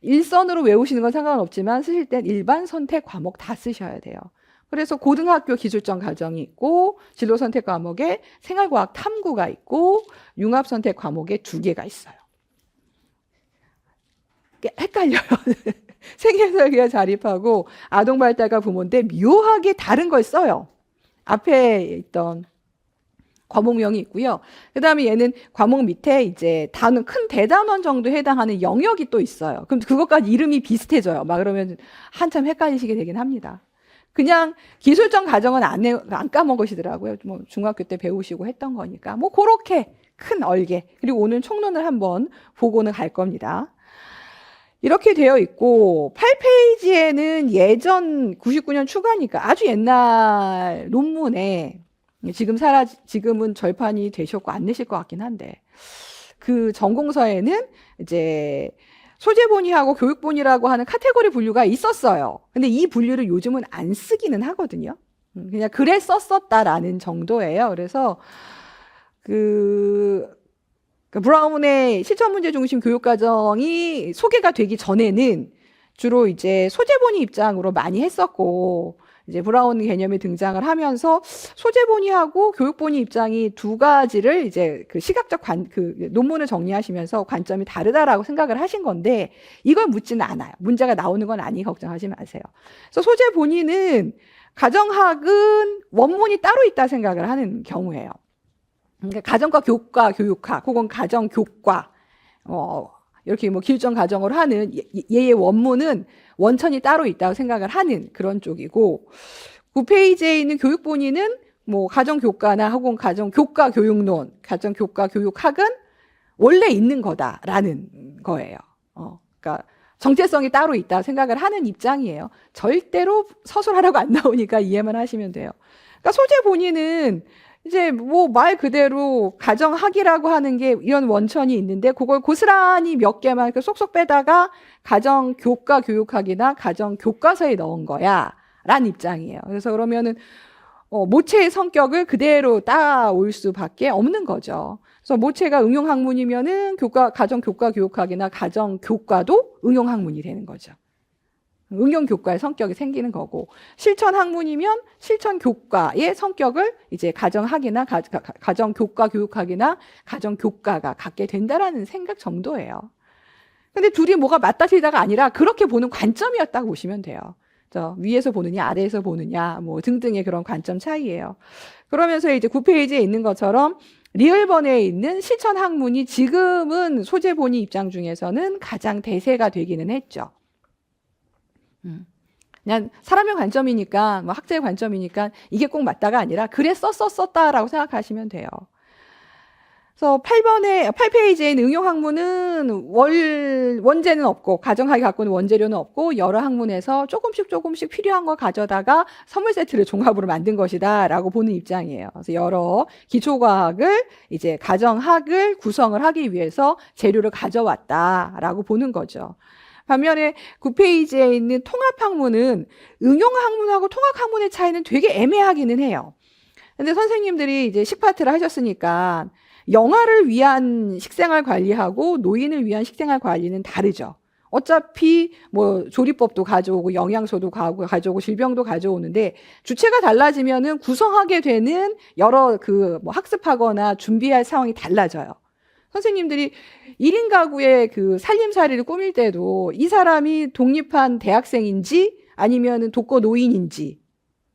일선으로 외우시는 건 상관없지만 쓰실 땐 일반 선택 과목 다 쓰셔야 돼요. 그래서 고등학교 기술적 가정이 있고 진로 선택 과목에 생활과학 탐구가 있고 융합 선택 과목에 2개가 있어요. 헷갈려요. 생애설계와 자립하고 아동발달과 부모인데 묘하게 다른 걸 써요. 앞에 있던 과목명이 있고요. 그 다음에 얘는 과목 밑에 이제 단원, 큰 대단원 정도 해당하는 영역이 또 있어요. 그럼 그것까지 이름이 비슷해져요. 막 그러면 한참 헷갈리시게 되긴 합니다. 그냥 기술적 가정은 안 까먹으시더라고요. 뭐 중학교 때 배우시고 했던 거니까. 뭐 그렇게 큰 얼개. 그리고 오늘 총론을 한번 보고는 갈 겁니다. 이렇게 되어 있고 8페이지에는 예전 99년 추가니까 아주 옛날 논문에 지금은 절판이 되셨고 안 내실 것 같긴 한데 그 전공서에는 이제 소재본위하고 교육본위라고 하는 카테고리 분류가 있었어요. 근데 이 분류를 요즘은 안 쓰기는 하거든요. 그냥 그래 썼었다라는 정도예요. 그래서 브라운의 실천문제 중심 교육과정이 소개가 되기 전에는 주로 이제 소재본위 입장으로 많이 했었고 이제 브라운 개념이 등장을 하면서 소재본위하고 교육본위 입장이 2가지를 이제 그 시각적 논문을 정리하시면서 관점이 다르다라고 생각을 하신 건데 이걸 묻지는 않아요. 문제가 나오는 건 아니 걱정하지 마세요. 그래서 소재본위는 가정학은 원문이 따로 있다 생각을 하는 경우예요. 그러니까 가정과 교과, 교육학 혹은 가정교과 이렇게 뭐 기술적 가정으로 하는 얘의 원문은 원천이 따로 있다고 생각을 하는 그런 쪽이고 9페이지에 있는 교육본위는 뭐 가정교과나 혹은 가정교과 교육론, 가정교과 교육학은 원래 있는 거다라는 거예요. 그러니까 정체성이 따로 있다 생각을 하는 입장이에요. 절대로 서술하라고 안 나오니까 이해만 하시면 돼요. 그러니까 소재 본위는 이제 뭐 말 그대로 가정학이라고 하는 게 이런 원천이 있는데 그걸 고스란히 몇 개만 이렇게 쏙쏙 빼다가 가정교과 교육학이나 가정교과서에 넣은 거야 라는 입장이에요. 그래서 그러면은 모체의 성격을 그대로 따올 수밖에 없는 거죠. 그래서 모체가 응용학문이면은 가정교과 교육학이나 가정교과도 응용학문이 되는 거죠. 응용교과의 성격이 생기는 거고 실천학문이면 실천교과의 성격을 이제 가정학이나 가정교과 교육학이나 가정교과가 갖게 된다라는 생각 정도예요. 근데 둘이 뭐가 맞다 틀리다가 아니라 그렇게 보는 관점이었다고 보시면 돼요. 위에서 보느냐 아래에서 보느냐 뭐 등등의 그런 관점 차이예요. 그러면서 이제 9페이지에 있는 것처럼 리을번에 있는 실천학문이 지금은 소재본위 입장 중에서는 가장 대세가 되기는 했죠. 그냥 사람의 관점이니까 뭐 학자의 관점이니까 이게 꼭 맞다가 아니라 그래 썼다라고 생각하시면 돼요. 그래서 8페이지에 있는 응용학문은 원제는 없고 가정학이 갖고 있는 원재료는 없고 여러 학문에서 조금씩 필요한 거 가져다가 선물 세트를 종합으로 만든 것이다 라고 보는 입장이에요. 그래서 여러 기초과학을 이제 가정학을 구성을 하기 위해서 재료를 가져왔다라고 보는 거죠. 반면에 9페이지에 있는 통합학문은 응용학문하고 통합학문의 차이는 되게 애매하기는 해요. 근데 선생님들이 이제 10파트를 하셨으니까 영아를 위한 식생활 관리하고 노인을 위한 식생활 관리는 다르죠. 어차피 뭐 조리법도 가져오고 영양소도 가져오고 질병도 가져오는데 주체가 달라지면은 구성하게 되는 여러 그 뭐 학습하거나 준비할 상황이 달라져요. 선생님들이 1인 가구의 그 살림살이를 꾸밀 때도 이 사람이 독립한 대학생인지 아니면은 독거 노인인지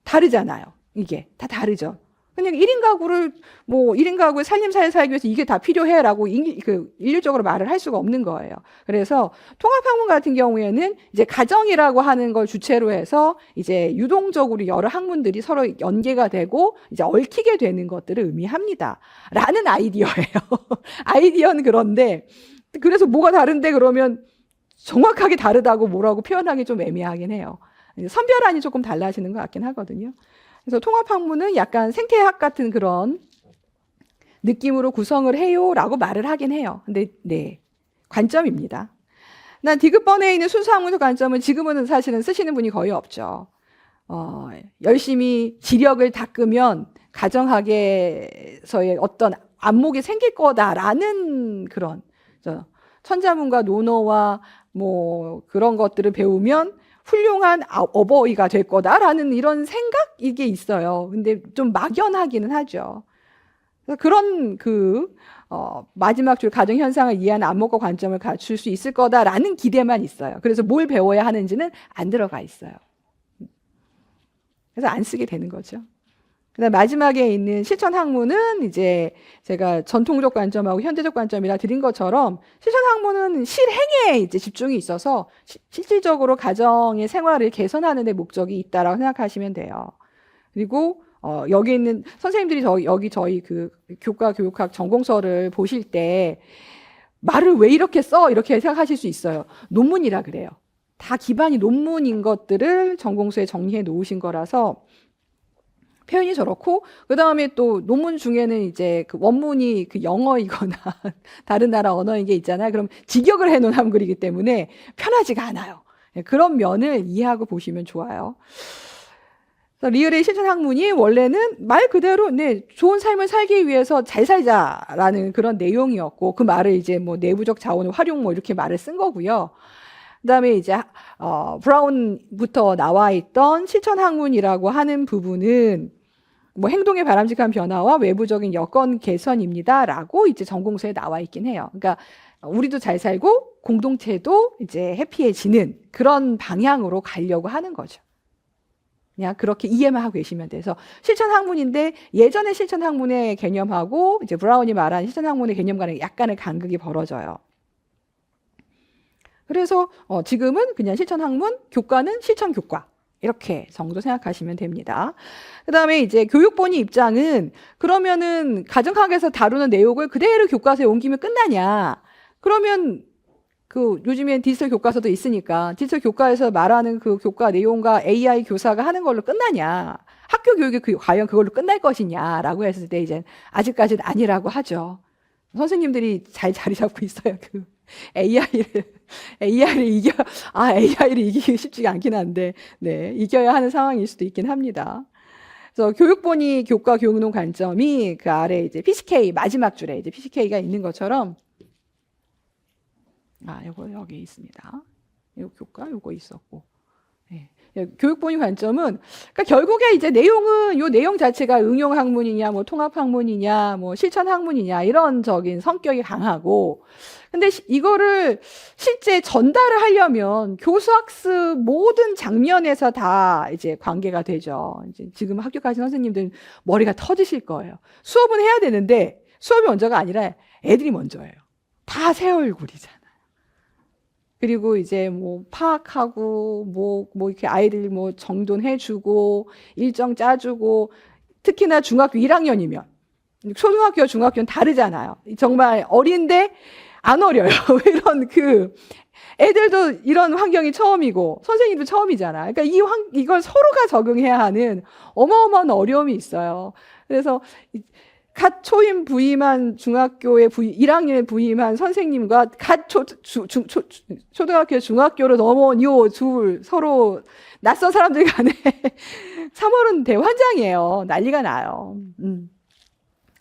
다르잖아요. 이게 다 다르죠. 그냥 1인 가구를 뭐 1인 가구의 살림살이 살기 위해서 이게 다 필요해라고 일률적으로 말을 할 수가 없는 거예요. 그래서 통합학문 같은 경우에는 이제 가정이라고 하는 걸 주체로 해서 이제 유동적으로 여러 학문들이 서로 연계가 되고 이제 얽히게 되는 것들을 의미합니다. 라는 아이디어예요. 아이디어는 그런데 그래서 뭐가 다른데 그러면 정확하게 다르다고 뭐라고 표현하기 좀 애매하긴 해요. 선별안이 조금 달라지는 것 같긴 하거든요. 그래서 통합학문은 약간 생태학 같은 그런 느낌으로 구성을 해요라고 말을 하긴 해요. 근데 네, 관점입니다. 난 디귿번에 있는 순수학문적 관점은 지금은 사실은 쓰시는 분이 거의 없죠. 열심히 지력을 닦으면 가정학에서의 어떤 안목이 생길 거다라는 그런 천자문과 논어와 뭐 그런 것들을 배우면 훌륭한 어버이가 될 거다라는 이런 생각 이게 있어요. 근데 좀 막연하기는 하죠. 그런 마지막 줄 가정 현상을 이해하는 안목과 관점을 갖출 수 있을 거다라는 기대만 있어요. 그래서 뭘 배워야 하는지는 안 들어가 있어요. 그래서 안 쓰게 되는 거죠. 그다음 마지막에 있는 실천학문은 이제 제가 전통적 관점하고 현대적 관점이라 드린 것처럼 실천학문은 실행에 이제 집중이 있어서 실질적으로 가정의 생활을 개선하는 데 목적이 있다라고 생각하시면 돼요. 그리고 여기 있는 선생님들이 여기 저희 그 교과 교육학 전공서를 보실 때 말을 왜 이렇게 써? 이렇게 생각하실 수 있어요. 논문이라 그래요. 다 기반이 논문인 것들을 전공서에 정리해 놓으신 거라서 표현이 저렇고, 그 다음에 또 논문 중에는 이제 그 원문이 그 영어이거나 다른 나라 언어인 게 있잖아요. 그럼 직역을 해놓은 한글이기 때문에 편하지가 않아요. 그런 면을 이해하고 보시면 좋아요. 리을의 실천학문이 원래는 말 그대로 네, 좋은 삶을 살기 위해서 잘 살자라는 그런 내용이었고, 그 말을 이제 뭐 내부적 자원의 활용 뭐 이렇게 말을 쓴 거고요. 그다음에 이제 브라운부터 나와 있던 실천학문이라고 하는 부분은 뭐 행동의 바람직한 변화와 외부적인 여건 개선입니다라고 이제 전공서에 나와 있긴 해요. 그러니까 우리도 잘 살고 공동체도 이제 해피해지는 그런 방향으로 가려고 하는 거죠. 그냥 그렇게 이해만 하고 계시면 돼서 실천학문인데 예전의 실천학문의 개념하고 이제 브라운이 말한 실천학문의 개념과는 약간의 간극이 벌어져요. 그래서 지금은 그냥 실천학문, 교과는 실천교과 이렇게 정도 생각하시면 됩니다. 그 다음에 이제 교육본의 입장은 그러면은 가정학에서 다루는 내용을 그대로 교과서에 옮기면 끝나냐? 그러면 그 요즘엔 디지털 교과서도 있으니까 디지털 교과에서 말하는 그 교과 내용과 AI 교사가 하는 걸로 끝나냐? 학교 교육이 과연 그걸로 끝날 것이냐라고 했을 때 이제 아직까지는 아니라고 하죠. 선생님들이 잘 자리 잡고 있어요. 그 AI를 이기기 쉽지가 않긴 한데, 네, 이겨야 하는 상황일 수도 있긴 합니다. 그래서 교육본의 교과 교육론 관점이 그 아래 이제 PCK 마지막 줄에 이제 PCK가 있는 것처럼, 요거 여기 있습니다. 요 교과 요거 있었고, 네. 교육본의 관점은 그러니까 결국에 이제 내용은 요 내용 자체가 응용 학문이냐 뭐 통합 학문이냐 뭐 실천 학문이냐 이런 적인 성격이 강하고 근데 이거를 실제 전달을 하려면 교수학습 모든 장면에서 다 이제 관계가 되죠. 이제 지금 학교 가신 선생님들은 머리가 터지실 거예요. 수업은 해야 되는데 수업이 먼저가 아니라 애들이 먼저예요. 다 새 얼굴이잖아. 그리고 이제 뭐 파악하고 뭐 이렇게 아이들 뭐 정돈해주고 일정 짜주고 특히나 중학교 1학년이면 초등학교 중학교는 다르잖아요. 정말 어린데 안 어려요. 이런 애들도 이런 환경이 처음이고 선생님도 처음이잖아. 그러니까 이걸 서로가 적응해야 하는 어마어마한 어려움이 있어요. 그래서 갓 초임 부임한 중학교에 1학년에 부임한 선생님과 갓 초등학교 중학교로 넘어온 요 둘 서로 낯선 사람들 간에 3월은 대환장이에요. 난리가 나요.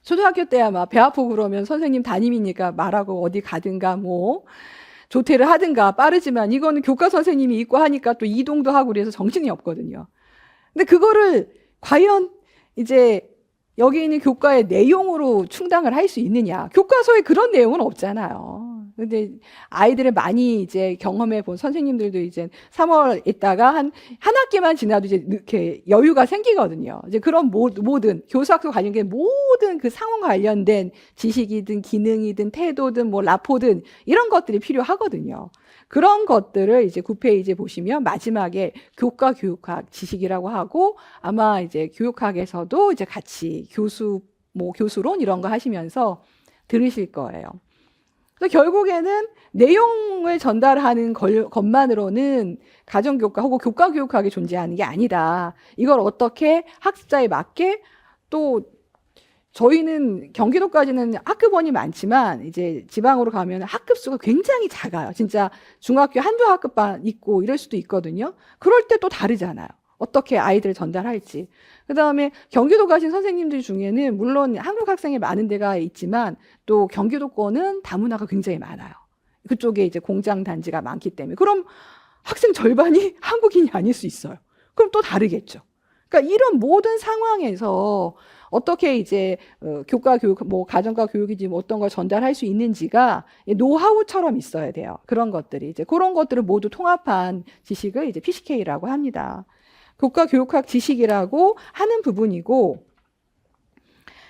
초등학교 때야 막 배 아프고 그러면 선생님 담임이니까 말하고 어디 가든가 뭐 조퇴를 하든가 빠르지만 이거는 교과 선생님이 있고 하니까 또 이동도 하고 그래서 정신이 없거든요. 근데 그거를 과연 이제 여기 있는 교과의 내용으로 충당을 할 수 있느냐? 교과서에 그런 내용은 없잖아요. 근데 아이들을 많이 이제 경험해 본 선생님들도 이제 3월 있다가 한 학기만 지나도 이제 이렇게 여유가 생기거든요. 이제 그런 모든 교수학과 관련된 모든 그 상황 관련된 지식이든 기능이든 태도든 뭐 라포든 이런 것들이 필요하거든요. 그런 것들을 이제 9페이지 보시면 마지막에 교과 교육학 지식이라고 하고 아마 이제 교육학에서도 이제 같이 교수론 이런 거 하시면서 들으실 거예요. 그래서 결국에는 내용을 전달하는 것만으로는 가정교과 혹은 교과교육학이 존재하는 게 아니다. 이걸 어떻게 학습자에 맞게 또 저희는 경기도까지는 학급원이 많지만 이제 지방으로 가면 학급 수가 굉장히 작아요. 진짜 중학교 한두 학급반 있고 이럴 수도 있거든요. 그럴 때 또 다르잖아요. 어떻게 아이들을 전달할지. 그다음에 경기도 가신 선생님들 중에는 물론 한국 학생이 많은 데가 있지만 또 경기도권은 다문화가 굉장히 많아요. 그쪽에 이제 공장 단지가 많기 때문에. 그럼 학생 절반이 한국인이 아닐 수 있어요. 그럼 또 다르겠죠. 그러니까 이런 모든 상황에서 어떻게 이제 교과 교육, 뭐 가정과 교육이지 뭐 어떤 걸 전달할 수 있는지가 노하우처럼 있어야 돼요. 그런 것들이 이제 그런 것들을 모두 통합한 지식을 이제 PCK라고 합니다. 교과 교육학 지식이라고 하는 부분이고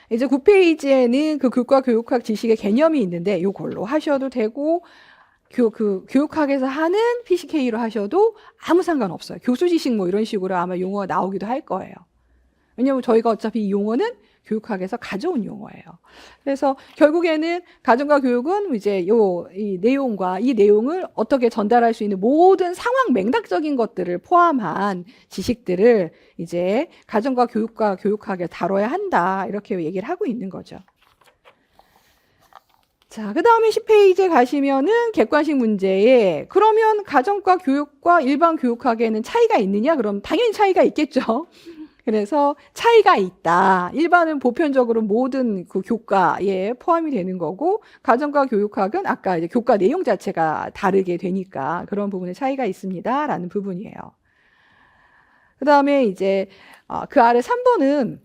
이제 9페이지에는 그 교과 교육학 지식의 개념이 있는데 이걸로 하셔도 되고 교육학에서 하는 PCK로 하셔도 아무 상관없어요. 교수 지식 뭐 이런 식으로 아마 용어가 나오기도 할 거예요. 왜냐하면 저희가 어차피 이 용어는 교육학에서 가져온 용어예요. 그래서 결국에는 가정과 교육은 이제 이 내용과 이 내용을 어떻게 전달할 수 있는 모든 상황 맥락적인 것들을 포함한 지식들을 이제 가정과 교육학에 다뤄야 한다. 이렇게 얘기를 하고 있는 거죠. 자, 그 다음에 10페이지에 가시면은 객관식 문제에 그러면 가정과 교육과 일반 교육학에는 차이가 있느냐? 그럼 당연히 차이가 있겠죠. 그래서 차이가 있다. 일반은 보편적으로 모든 그 교과에 포함이 되는 거고 가정과 교육학은 아까 이제 교과 내용 자체가 다르게 되니까 그런 부분에 차이가 있습니다라는 부분이에요. 그 다음에 이제 그 아래 3번은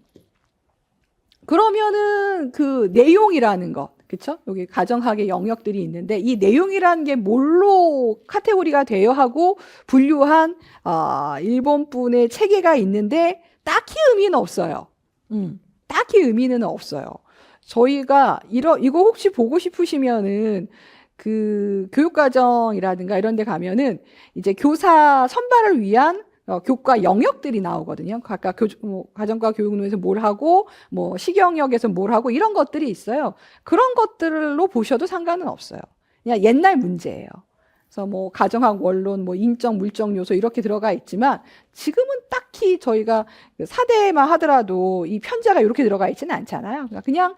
그러면은 그 내용이라는 것, 그쵸? 여기 가정학의 영역들이 있는데 이 내용이라는 게 뭘로 카테고리가 되어 하고 분류한 일본분의 체계가 있는데 딱히 의미는 없어요. 딱히 의미는 없어요. 저희가 이거 혹시 보고 싶으시면은 그 교육과정이라든가 이런 데 가면은 이제 교사 선발을 위한 교과 영역들이 나오거든요. 아까 가정과 교육론에서 뭘 하고, 뭐 시경역에서 뭘 하고 이런 것들이 있어요. 그런 것들로 보셔도 상관은 없어요. 그냥 옛날 문제예요. 그래서 뭐 가정학 원론, 뭐 인적, 물적 요소 이렇게 들어가 있지만 지금은 딱히 저희가 4대만 하더라도 이 편자가 이렇게 들어가 있지는 않잖아요. 그냥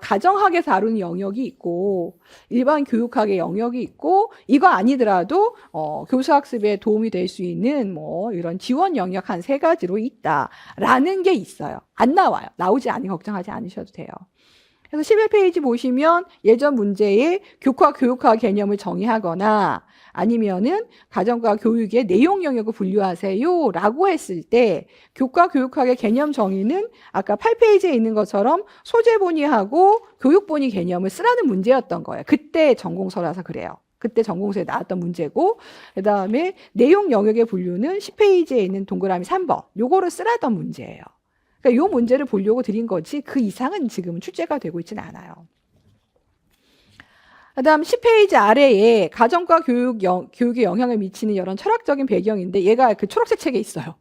가정학에서 다루는 영역이 있고 일반 교육학의 영역이 있고 이거 아니더라도 교수학습에 도움이 될 수 있는 뭐 이런 지원 영역 한 3가지로 있다라는 게 있어요. 안 나와요. 나오지 않으니 걱정하지 않으셔도 돼요. 그래서 11페이지 보시면 예전 문제에 교과 교육학 개념을 정의하거나 아니면은 가정과 교육의 내용 영역을 분류하세요 라고 했을 때 교과 교육학의 개념 정의는 아까 8페이지에 있는 것처럼 소재 본위하고 교육 본위 개념을 쓰라는 문제였던 거예요. 그때 전공서라서 그래요. 그때 전공서에 나왔던 문제고 그 다음에 내용 영역의 분류는 10페이지에 있는 동그라미 3번 요거를 쓰라던 문제예요. 그러니까 이 문제를 보려고 드린 거지 그 이상은 지금은 출제가 되고 있지는 않아요. 그 다음 10페이지 아래에 가정과 교육에 영향을 미치는 이런 철학적인 배경인데 얘가 그 초록색 책에 있어요.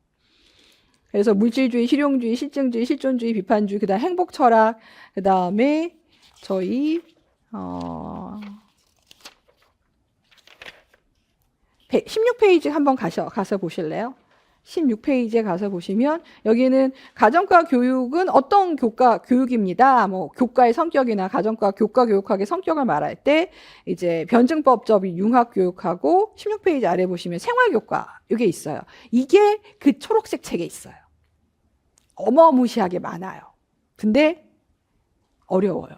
그래서 물질주의, 실용주의, 실증주의, 실존주의, 비판주의, 그 다음 행복철학, 그 다음에 저희 16페이지 한번 가서 보실래요? 16페이지에 가서 보시면 여기는 가정과 교육은 어떤 교육입니다. 뭐 교과의 성격이나 가정과 교과 교육학의 성격을 말할 때 이제 변증법적 융합 교육하고 16페이지 아래 보시면 생활교과 이게 있어요. 이게 그 초록색 책에 있어요. 어마무시하게 많아요. 근데 어려워요.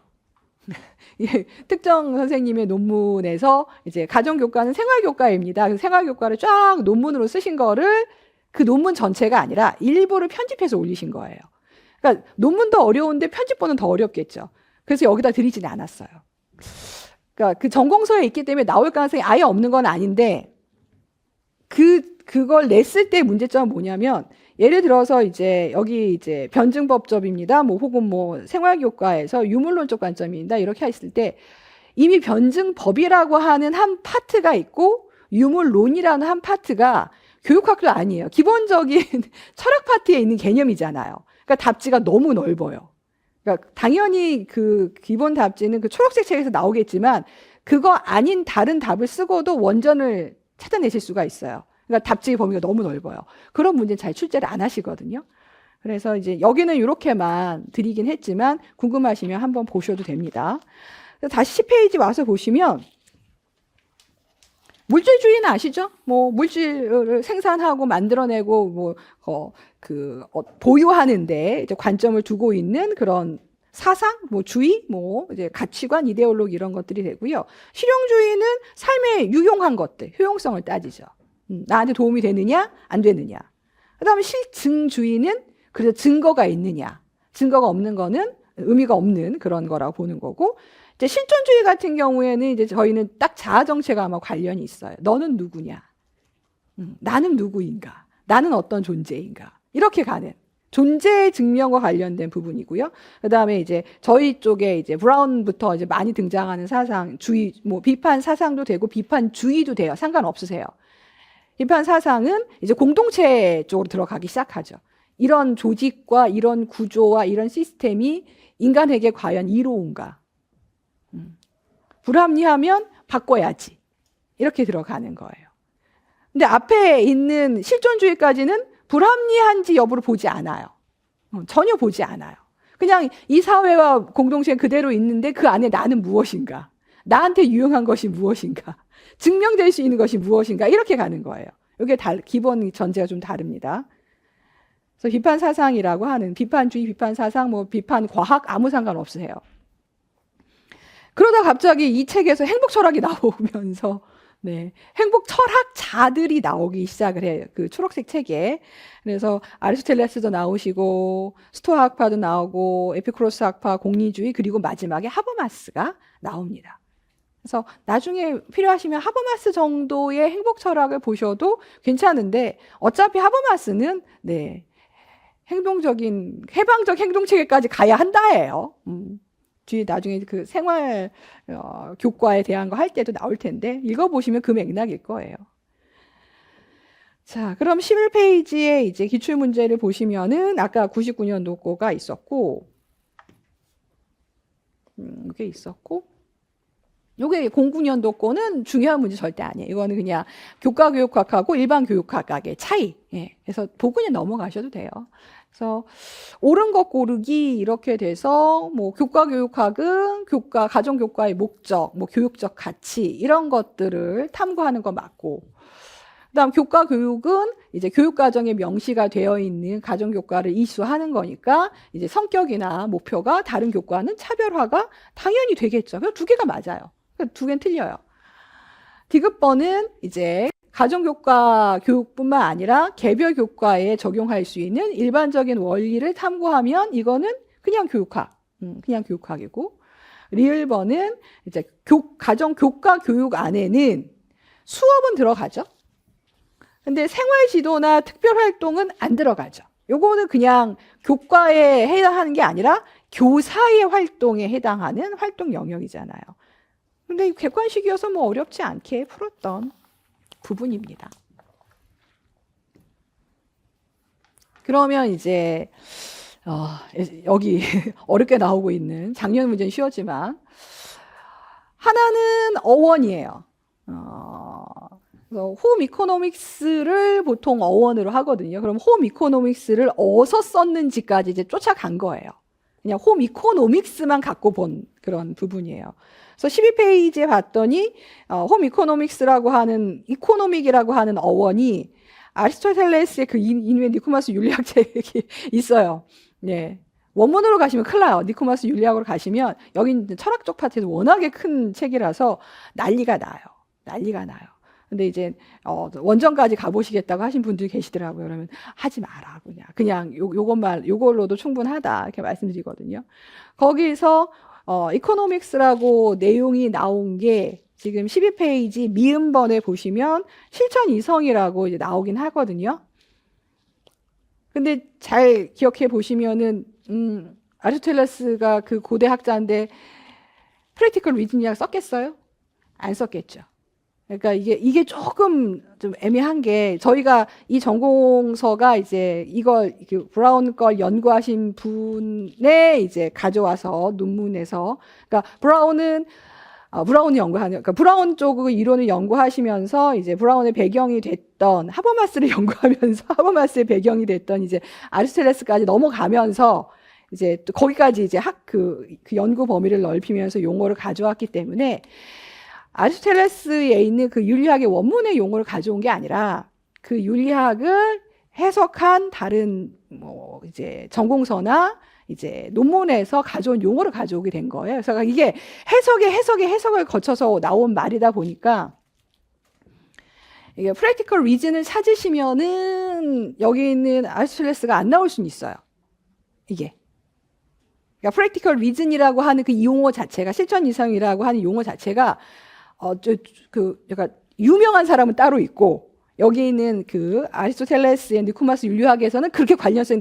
특정 선생님의 논문에서 이제 가정교과는 생활교과입니다. 그래서 생활교과를 쫙 논문으로 쓰신 거를 그 논문 전체가 아니라 일부를 편집해서 올리신 거예요. 그러니까 논문도 어려운데 편집본은 더 어렵겠죠. 그래서 여기다 드리지는 않았어요. 그러니까 그 전공서에 있기 때문에 나올 가능성이 아예 없는 건 아닌데 그걸 냈을 때 문제점은 뭐냐면 예를 들어서 이제 여기 이제 변증법적입니다. 뭐 혹은 뭐 생활교과에서 유물론적 관점입니다. 이렇게 했을 때 이미 변증법이라고 하는 한 파트가 있고 유물론이라는 한 파트가 교육학도 아니에요. 기본적인 철학 파트에 있는 개념이잖아요. 그러니까 답지가 너무 넓어요. 그러니까 당연히 그 기본 답지는 그 초록색 책에서 나오겠지만 그거 아닌 다른 답을 쓰고도 원전을 찾아내실 수가 있어요. 그러니까 답지 범위가 너무 넓어요. 그런 문제는 잘 출제를 안 하시거든요. 그래서 이제 여기는 이렇게만 드리긴 했지만 궁금하시면 한번 보셔도 됩니다. 다시 10페이지 와서 보시면 물질주의는 아시죠? 뭐 물질을 생산하고 만들어내고 뭐 보유하는데 이제 관점을 두고 있는 그런 사상, 뭐 주의, 뭐 이제 가치관, 이데올로기 이런 것들이 되고요. 실용주의는 삶에 유용한 것들, 효용성을 따지죠. 나한테 도움이 되느냐, 안 되느냐. 그다음에 실증주의는 그래서 증거가 있느냐, 증거가 없는 거는 의미가 없는 그런 거라고 보는 거고. 이제 실존주의 같은 경우에는 이제 저희는 딱 자아 정체가 아마 관련이 있어요. 너는 누구냐? 나는 누구인가? 나는 어떤 존재인가? 이렇게 가는 존재 증명과 관련된 부분이고요. 그다음에 이제 저희 쪽에 이제 브라운부터 이제 많이 등장하는 사상, 주의, 뭐 비판 사상도 되고 비판주의도 돼요. 상관없으세요. 비판 사상은 이제 공동체 쪽으로 들어가기 시작하죠. 이런 조직과 이런 구조와 이런 시스템이 인간에게 과연 이로운가? 불합리하면 바꿔야지. 이렇게 들어가는 거예요. 근데 앞에 있는 실존주의까지는 불합리한지 여부를 보지 않아요. 전혀 보지 않아요. 그냥 이 사회와 공동체는 그대로 있는데 그 안에 나는 무엇인가? 나한테 유용한 것이 무엇인가? 증명될 수 있는 것이 무엇인가? 이렇게 가는 거예요. 이게 기본 전제가 좀 다릅니다. 그래서 비판 사상이라고 하는 비판주의, 비판 사상, 뭐 비판 과학 아무 상관없으세요. 그러다 갑자기 이 책에서 행복 철학이 나오면서 네, 행복 철학자들이 나오기 시작을 해요. 그 초록색 책에. 그래서 아리스토텔레스도 나오시고 스토아 학파도 나오고 에피쿠로스 학파, 공리주의, 그리고 마지막에 하버마스가 나옵니다. 그래서 나중에 필요하시면 하버마스 정도의 행복 철학을 보셔도 괜찮은데 어차피 하버마스는 네, 행동적인 해방적 행동 체계까지 가야 한다예요. 뒤에 나중에 그 생활 교과에 대한 거 할 때도 나올 텐데 읽어보시면 그 맥락일 거예요. 자, 그럼 11페이지에 이제 기출문제를 보시면은 아까 99년도 거가 있었고 이게 있었고 요게 09년도 거는 중요한 문제 절대 아니에요. 이거는 그냥 교과교육학하고 일반 교육학의 차이. 예. 그래서 보고 그냥 넘어가셔도 돼요. 그래서 옳은 것 고르기 이렇게 돼서 뭐 교과교육학은 가정교과의 목적, 뭐 교육적 가치 이런 것들을 탐구하는 거 맞고, 그다음 교과교육은 이제 교육과정에 명시가 되어 있는 가정교과를 이수하는 거니까 이제 성격이나 목표가 다른 교과는 차별화가 당연히 되겠죠. 그래서 두 개가 맞아요. 두 개는 틀려요. 디귿번은 이제 가정교과 교육뿐만 아니라 개별 교과에 적용할 수 있는 일반적인 원리를 탐구하면 이거는 그냥 교육학, 그냥 교육학이고, 리을번은 이제 가정교과 교육 안에는 수업은 들어가죠. 근데 생활지도나 특별활동은 안 들어가죠. 요거는 그냥 교과에 해당하는 게 아니라 교사의 활동에 해당하는 활동 영역이잖아요. 근데 객관식이어서 뭐 어렵지 않게 풀었던 부분입니다. 그러면 이제 여기 어렵게 나오고 있는 작년 문제는 쉬웠지만 하나는 어원이에요. 그래서 홈 이코노믹스를 보통 어원으로 하거든요. 그럼 홈 이코노믹스를 어디서 썼는지까지 이제 쫓아간 거예요. 그냥 홈 이코노믹스만 갖고 본 그런 부분이에요. 그래서 12페이지에 봤더니 홈 이코노믹스라고 하는 이코노믹이라고 하는 어원이 아리스토텔레스의 그 인외 니코마스 윤리학 책이 있어요. 네. 원문으로 가시면 큰일 나요. 니코마스 윤리학으로 가시면 여기 있는 철학 쪽 파트에서 워낙에 큰 책이라서 난리가 나요. 난리가 나요. 근데 이제 원전까지 가보시겠다고 하신 분들이 계시더라고요. 그러면 하지 마라. 그냥 요걸로도 충분하다 이렇게 말씀드리거든요. 거기서 이코노믹스라고 내용이 나온 게 지금 12페이지 미음번에 보시면 실천 이성이라고 이제 나오긴 하거든요. 근데 잘 기억해 보시면은 아리스토텔레스가 그 고대 학자인데 프랙티컬 리즈닝학 썼겠어요? 안 썼겠죠. 그러니까 이게 조금 좀 애매한 게 저희가 이 전공서가 이제 이걸 브라운 걸 연구하신 분의 이제 가져와서 논문에서 그러니까 브라운은 연구하는 그러니까 브라운 쪽의 이론을 연구하시면서 이제 브라운의 배경이 됐던 하버마스를 연구하면서 하버마스의 배경이 됐던 이제 아리스토텔레스까지 넘어가면서 이제 또 거기까지 이제 그 연구 범위를 넓히면서 용어를 가져왔기 때문에 아리스토텔레스에 있는 그 윤리학의 원문의 용어를 가져온 게 아니라 그 윤리학을 해석한 다른 뭐 이제 전공서나 이제 논문에서 가져온 용어를 가져오게 된 거예요. 그래서 이게 해석을 거쳐서 나온 말이다 보니까 이게 프랙티컬 리즌을 찾으시면은 여기 있는 아리스토텔레스가 안 나올 수는 있어요. 이게. 그러니까 프랙티컬 리즌이라고 하는 그 용어 자체가 실천 이성이라고 하는 용어 자체가 약간 유명한 사람은 따로 있고 여기 있는 그 아리스토텔레스의 니코마스 윤리학에서는 그렇게 관련성이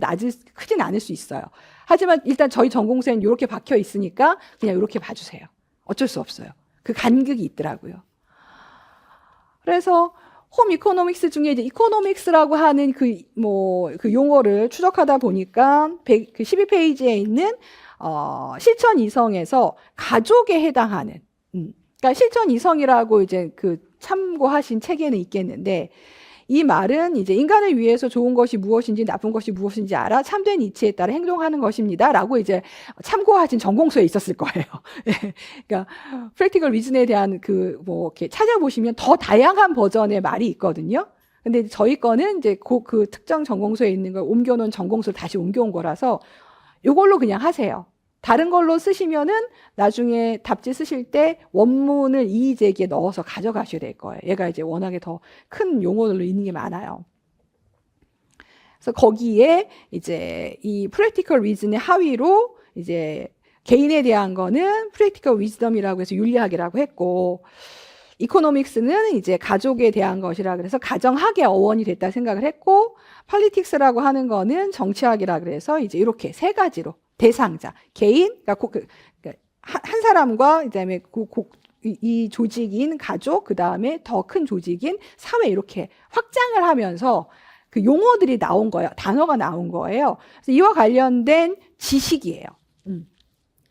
크진 않을 수 있어요. 하지만 일단 저희 전공서에는 이렇게 박혀 있으니까 그냥 이렇게 봐주세요. 어쩔 수 없어요. 그 간극이 있더라고요. 그래서 홈 이코노믹스 중에 이제 이코노믹스라고 하는 그 용어를 추적하다 보니까 그 12페이지에 있는 실천 이성에서 가족에 해당하는 그러니까 실천 이성이라고 이제 그 참고하신 책에는 있겠는데 이 말은 이제 인간을 위해서 좋은 것이 무엇인지 나쁜 것이 무엇인지 알아 참된 이치에 따라 행동하는 것입니다라고 이제 참고하신 전공서에 있었을 거예요. 그러니까 프랙티컬 리즌에 대한 이렇게 찾아보시면 더 다양한 버전의 말이 있거든요. 근데 저희 거는 이제 그 특정 전공서에 있는 걸 옮겨놓은 전공서를 다시 옮겨온 거라서 이걸로 그냥 하세요. 다른 걸로 쓰시면은 나중에 답지 쓰실 때 원문을 이의제기에 넣어서 가져가셔야 될 거예요. 얘가 이제 워낙에 더 큰 용어들로 있는 게 많아요. 그래서 거기에 이제 이 practical reason의 하위로 이제 개인에 대한 거는 practical wisdom이라고 해서 윤리학이라고 했고 이코노믹스는 이제 가족에 대한 것이라 그래서 가정학의 어원이 됐다 생각을 했고 politics라고 하는 거는 정치학이라 그래서 이제 이렇게 세 가지로 대상자, 개인, 그러니까 한 사람과 그다음에 이 조직인 가족, 그다음에 더 큰 조직인 사회 이렇게 확장을 하면서 그 용어들이 나온 거예요. 단어가 나온 거예요. 그래서 이와 관련된 지식이에요.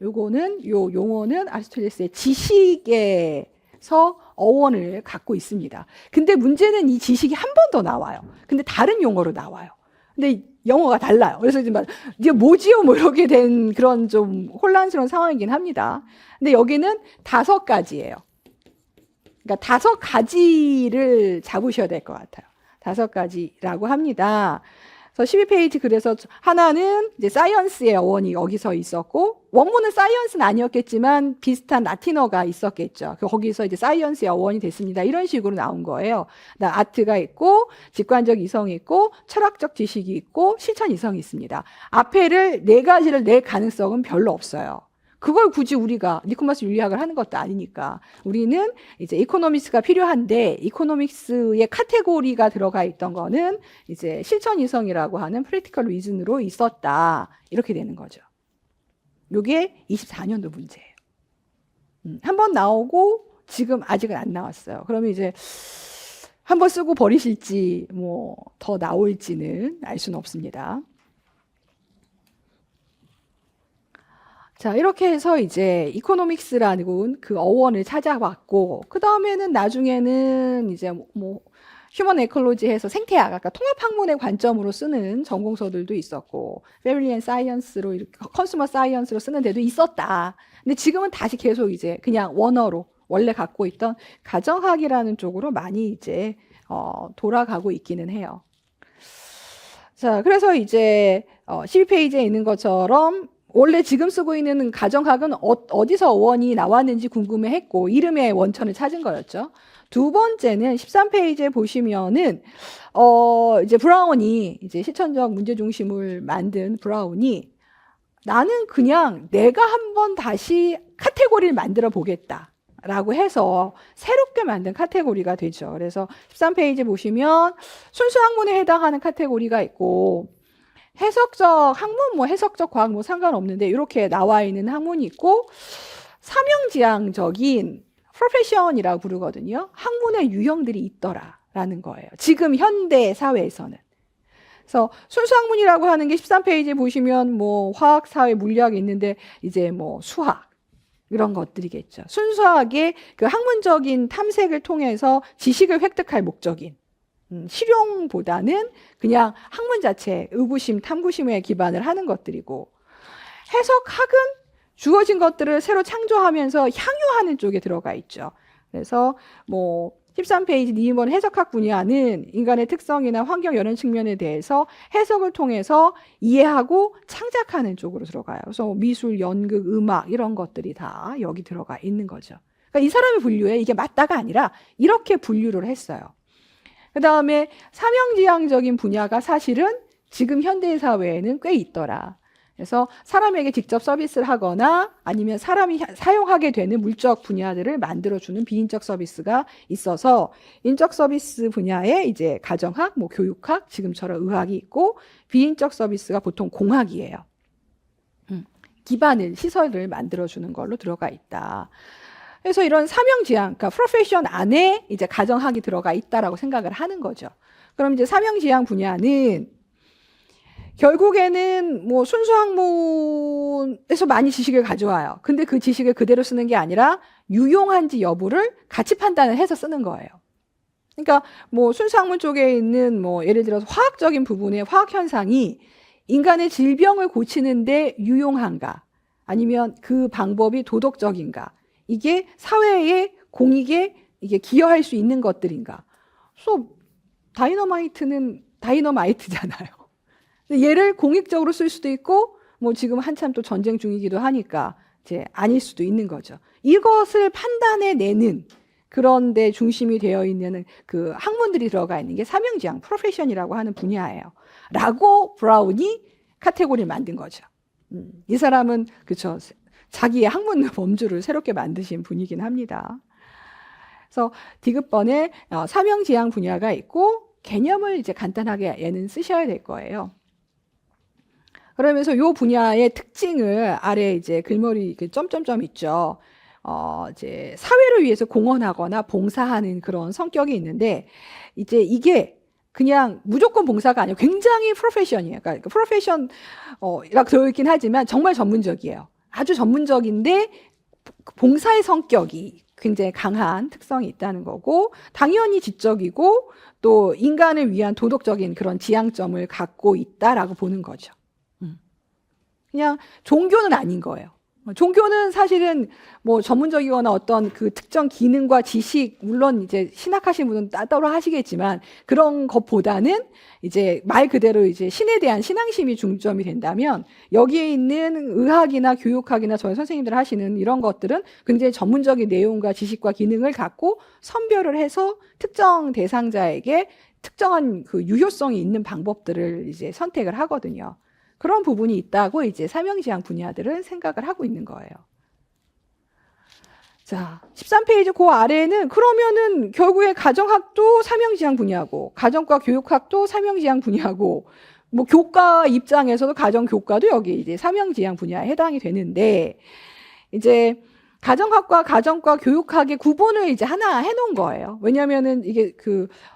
요 용어는 아리스토텔레스의 지식에서 어원을 갖고 있습니다. 근데 문제는 이 지식이 한 번 더 나와요. 근데 다른 용어로 나와요. 근데 영어가 달라요. 그래서 이게 뭐지요? 뭐 이렇게 된 그런 좀 혼란스러운 상황이긴 합니다. 근데 여기는 5가지예요. 그러니까 5가지를 잡으셔야 될 것 같아요. 5가지라고 합니다. 그래서 12페이지 그래서 하나는 이제 사이언스의 어원이 여기서 있었고 원문은 사이언스는 아니었겠지만 비슷한 라틴어가 있었겠죠. 거기서 이제 사이언스의 어원이 됐습니다. 이런 식으로 나온 거예요. 아트가 있고 직관적 이성이 있고 철학적 지식이 있고 실천 이성이 있습니다. 앞에를 4가지를 낼 가능성은 별로 없어요. 그걸 굳이 우리가 니코마스 윤리학을 하는 것도 아니니까 우리는 이제 이코노믹스가 필요한데 이코노믹스의 카테고리가 들어가 있던 거는 이제 실천 이성이라고 하는 프랙티컬 리즌으로 있었다 이렇게 되는 거죠. 이게 24년도 문제예요. 한번 나오고 지금 아직은 안 나왔어요. 그러면 이제 한번 쓰고 버리실지 뭐 더 나올지는 알 수는 없습니다. 자, 이렇게 해서 이제 이코노믹스라는 그 어원을 찾아봤고, 그 다음에는 나중에는 이제 뭐, 휴먼 에콜로지 해서 생태학, 아까 통합학문의 관점으로 쓰는 전공서들도 있었고, 패밀리 앤 사이언스로, 이렇게 컨슈머 사이언스로 쓰는 데도 있었다. 근데 지금은 다시 계속 이제 그냥 원어로, 원래 갖고 있던 가정학이라는 쪽으로 많이 이제, 돌아가고 있기는 해요. 자, 그래서 이제, 12페이지에 있는 것처럼, 원래 지금 쓰고 있는 가정학은 어디서 원이 나왔는지 궁금해했고 이름의 원천을 찾은 거였죠. 두 번째는 13페이지에 보시면은 이제 브라운이 이제 실천적 문제 중심을 만든 브라운이 나는 그냥 내가 한번 다시 카테고리를 만들어 보겠다. 라고 해서 새롭게 만든 카테고리가 되죠. 그래서 13페이지 보시면 순수 학문에 해당하는 카테고리가 있고 해석적 학문, 해석적 과학 상관없는데 이렇게 나와 있는 학문이 있고 사명지향적인 프로페션이라고 부르거든요. 학문의 유형들이 있더라라는 거예요. 지금 현대 사회에서는. 그래서 순수 학문이라고 하는 게 13페이지에 보시면 화학, 사회, 물리학이 있는데 이제 수학 이런 것들이겠죠. 순수하게 그 학문적인 탐색을 통해서 지식을 획득할 목적인 실용보다는 그냥 학문 자체, 의구심, 탐구심에 기반을 하는 것들이고 해석학은 주어진 것들을 새로 창조하면서 향유하는 쪽에 들어가 있죠. 그래서 13페이지 니먼 해석학 분야는 인간의 특성이나 환경 이런 측면에 대해서 해석을 통해서 이해하고 창작하는 쪽으로 들어가요. 그래서 미술, 연극, 음악 이런 것들이 다 여기 들어가 있는 거죠. 그러니까 이 사람의 분류에 이게 맞다가 아니라 이렇게 분류를 했어요. 그 다음에 사명지향적인 분야가 사실은 지금 현대 사회에는 꽤 있더라. 그래서 사람에게 직접 서비스를 하거나 아니면 사람이 사용하게 되는 물적 분야들을 만들어주는 비인적 서비스가 있어서 인적 서비스 분야에 이제 가정학, 교육학, 지금처럼 의학이 있고 비인적 서비스가 보통 공학이에요. 기반을, 시설을 만들어주는 걸로 들어가 있다. 그래서 이런 사명지향, 그러니까 프로페션 안에 이제 가정학이 들어가 있다라고 생각을 하는 거죠. 그럼 이제 사명지향 분야는 결국에는 순수 학문에서 많이 지식을 가져와요. 근데 그 지식을 그대로 쓰는 게 아니라 유용한지 여부를 가치 판단을 해서 쓰는 거예요. 그러니까 순수 학문 쪽에 있는 예를 들어서 화학적인 부분의 화학 현상이 인간의 질병을 고치는데 유용한가? 아니면 그 방법이 도덕적인가? 이게 사회의 공익에 이게 기여할 수 있는 것들인가? 그래서 다이너마이트는 다이너마이트잖아요. 얘를 공익적으로 쓸 수도 있고 지금 한참 또 전쟁 중이기도 하니까 이제 아닐 수도 있는 거죠. 이것을 판단해내는 그런 데 중심이 되어 있는 그 학문들이 들어가 있는 게 사명지향, 프로페션이라고 하는 분야예요. 라고 브라운이 카테고리를 만든 거죠. 이 사람은 그쵸, 자기의 학문 범주를 새롭게 만드신 분이긴 합니다. 그래서 디귿번에 사명지향 분야가 있고 개념을 이제 간단하게 얘는 쓰셔야 될 거예요. 그러면서 이 분야의 특징을 아래 이제 글머리 점점점 있죠. 이제 사회를 위해서 공헌하거나 봉사하는 그런 성격이 있는데 이제 이게 그냥 무조건 봉사가 아니고 굉장히 프로페션이에요. 그러니까 프로페션 이라고 되어 있긴 하지만 정말 전문적이에요. 아주 전문적인데 봉사의 성격이 굉장히 강한 특성이 있다는 거고 당연히 지적이고 또 인간을 위한 도덕적인 그런 지향점을 갖고 있다라고 보는 거죠. 그냥 종교는 아닌 거예요. 종교는 사실은 전문적이거나 어떤 그 특정 기능과 지식, 물론 이제 신학하신 분은 따로 하시겠지만 그런 것보다는 이제 말 그대로 이제 신에 대한 신앙심이 중점이 된다면 여기에 있는 의학이나 교육학이나 저희 선생님들 하시는 이런 것들은 굉장히 전문적인 내용과 지식과 기능을 갖고 선별을 해서 특정 대상자에게 특정한 그 유효성이 있는 방법들을 이제 선택을 하거든요. 그런 부분이 있다고 이제 사명지향 분야들은 생각을 하고 있는 거예요. 자, 13페이지 그 아래에는 그러면은 결국에 가정학도 사명지향 분야고 가정과 교육학도 사명지향 분야고 교과 입장에서도 가정교과도 여기 이제 사명지향 분야에 해당이 되는데 이제 가정학과 가정과 교육학의 구분을 이제 하나 해놓은 거예요. 왜냐하면은 이게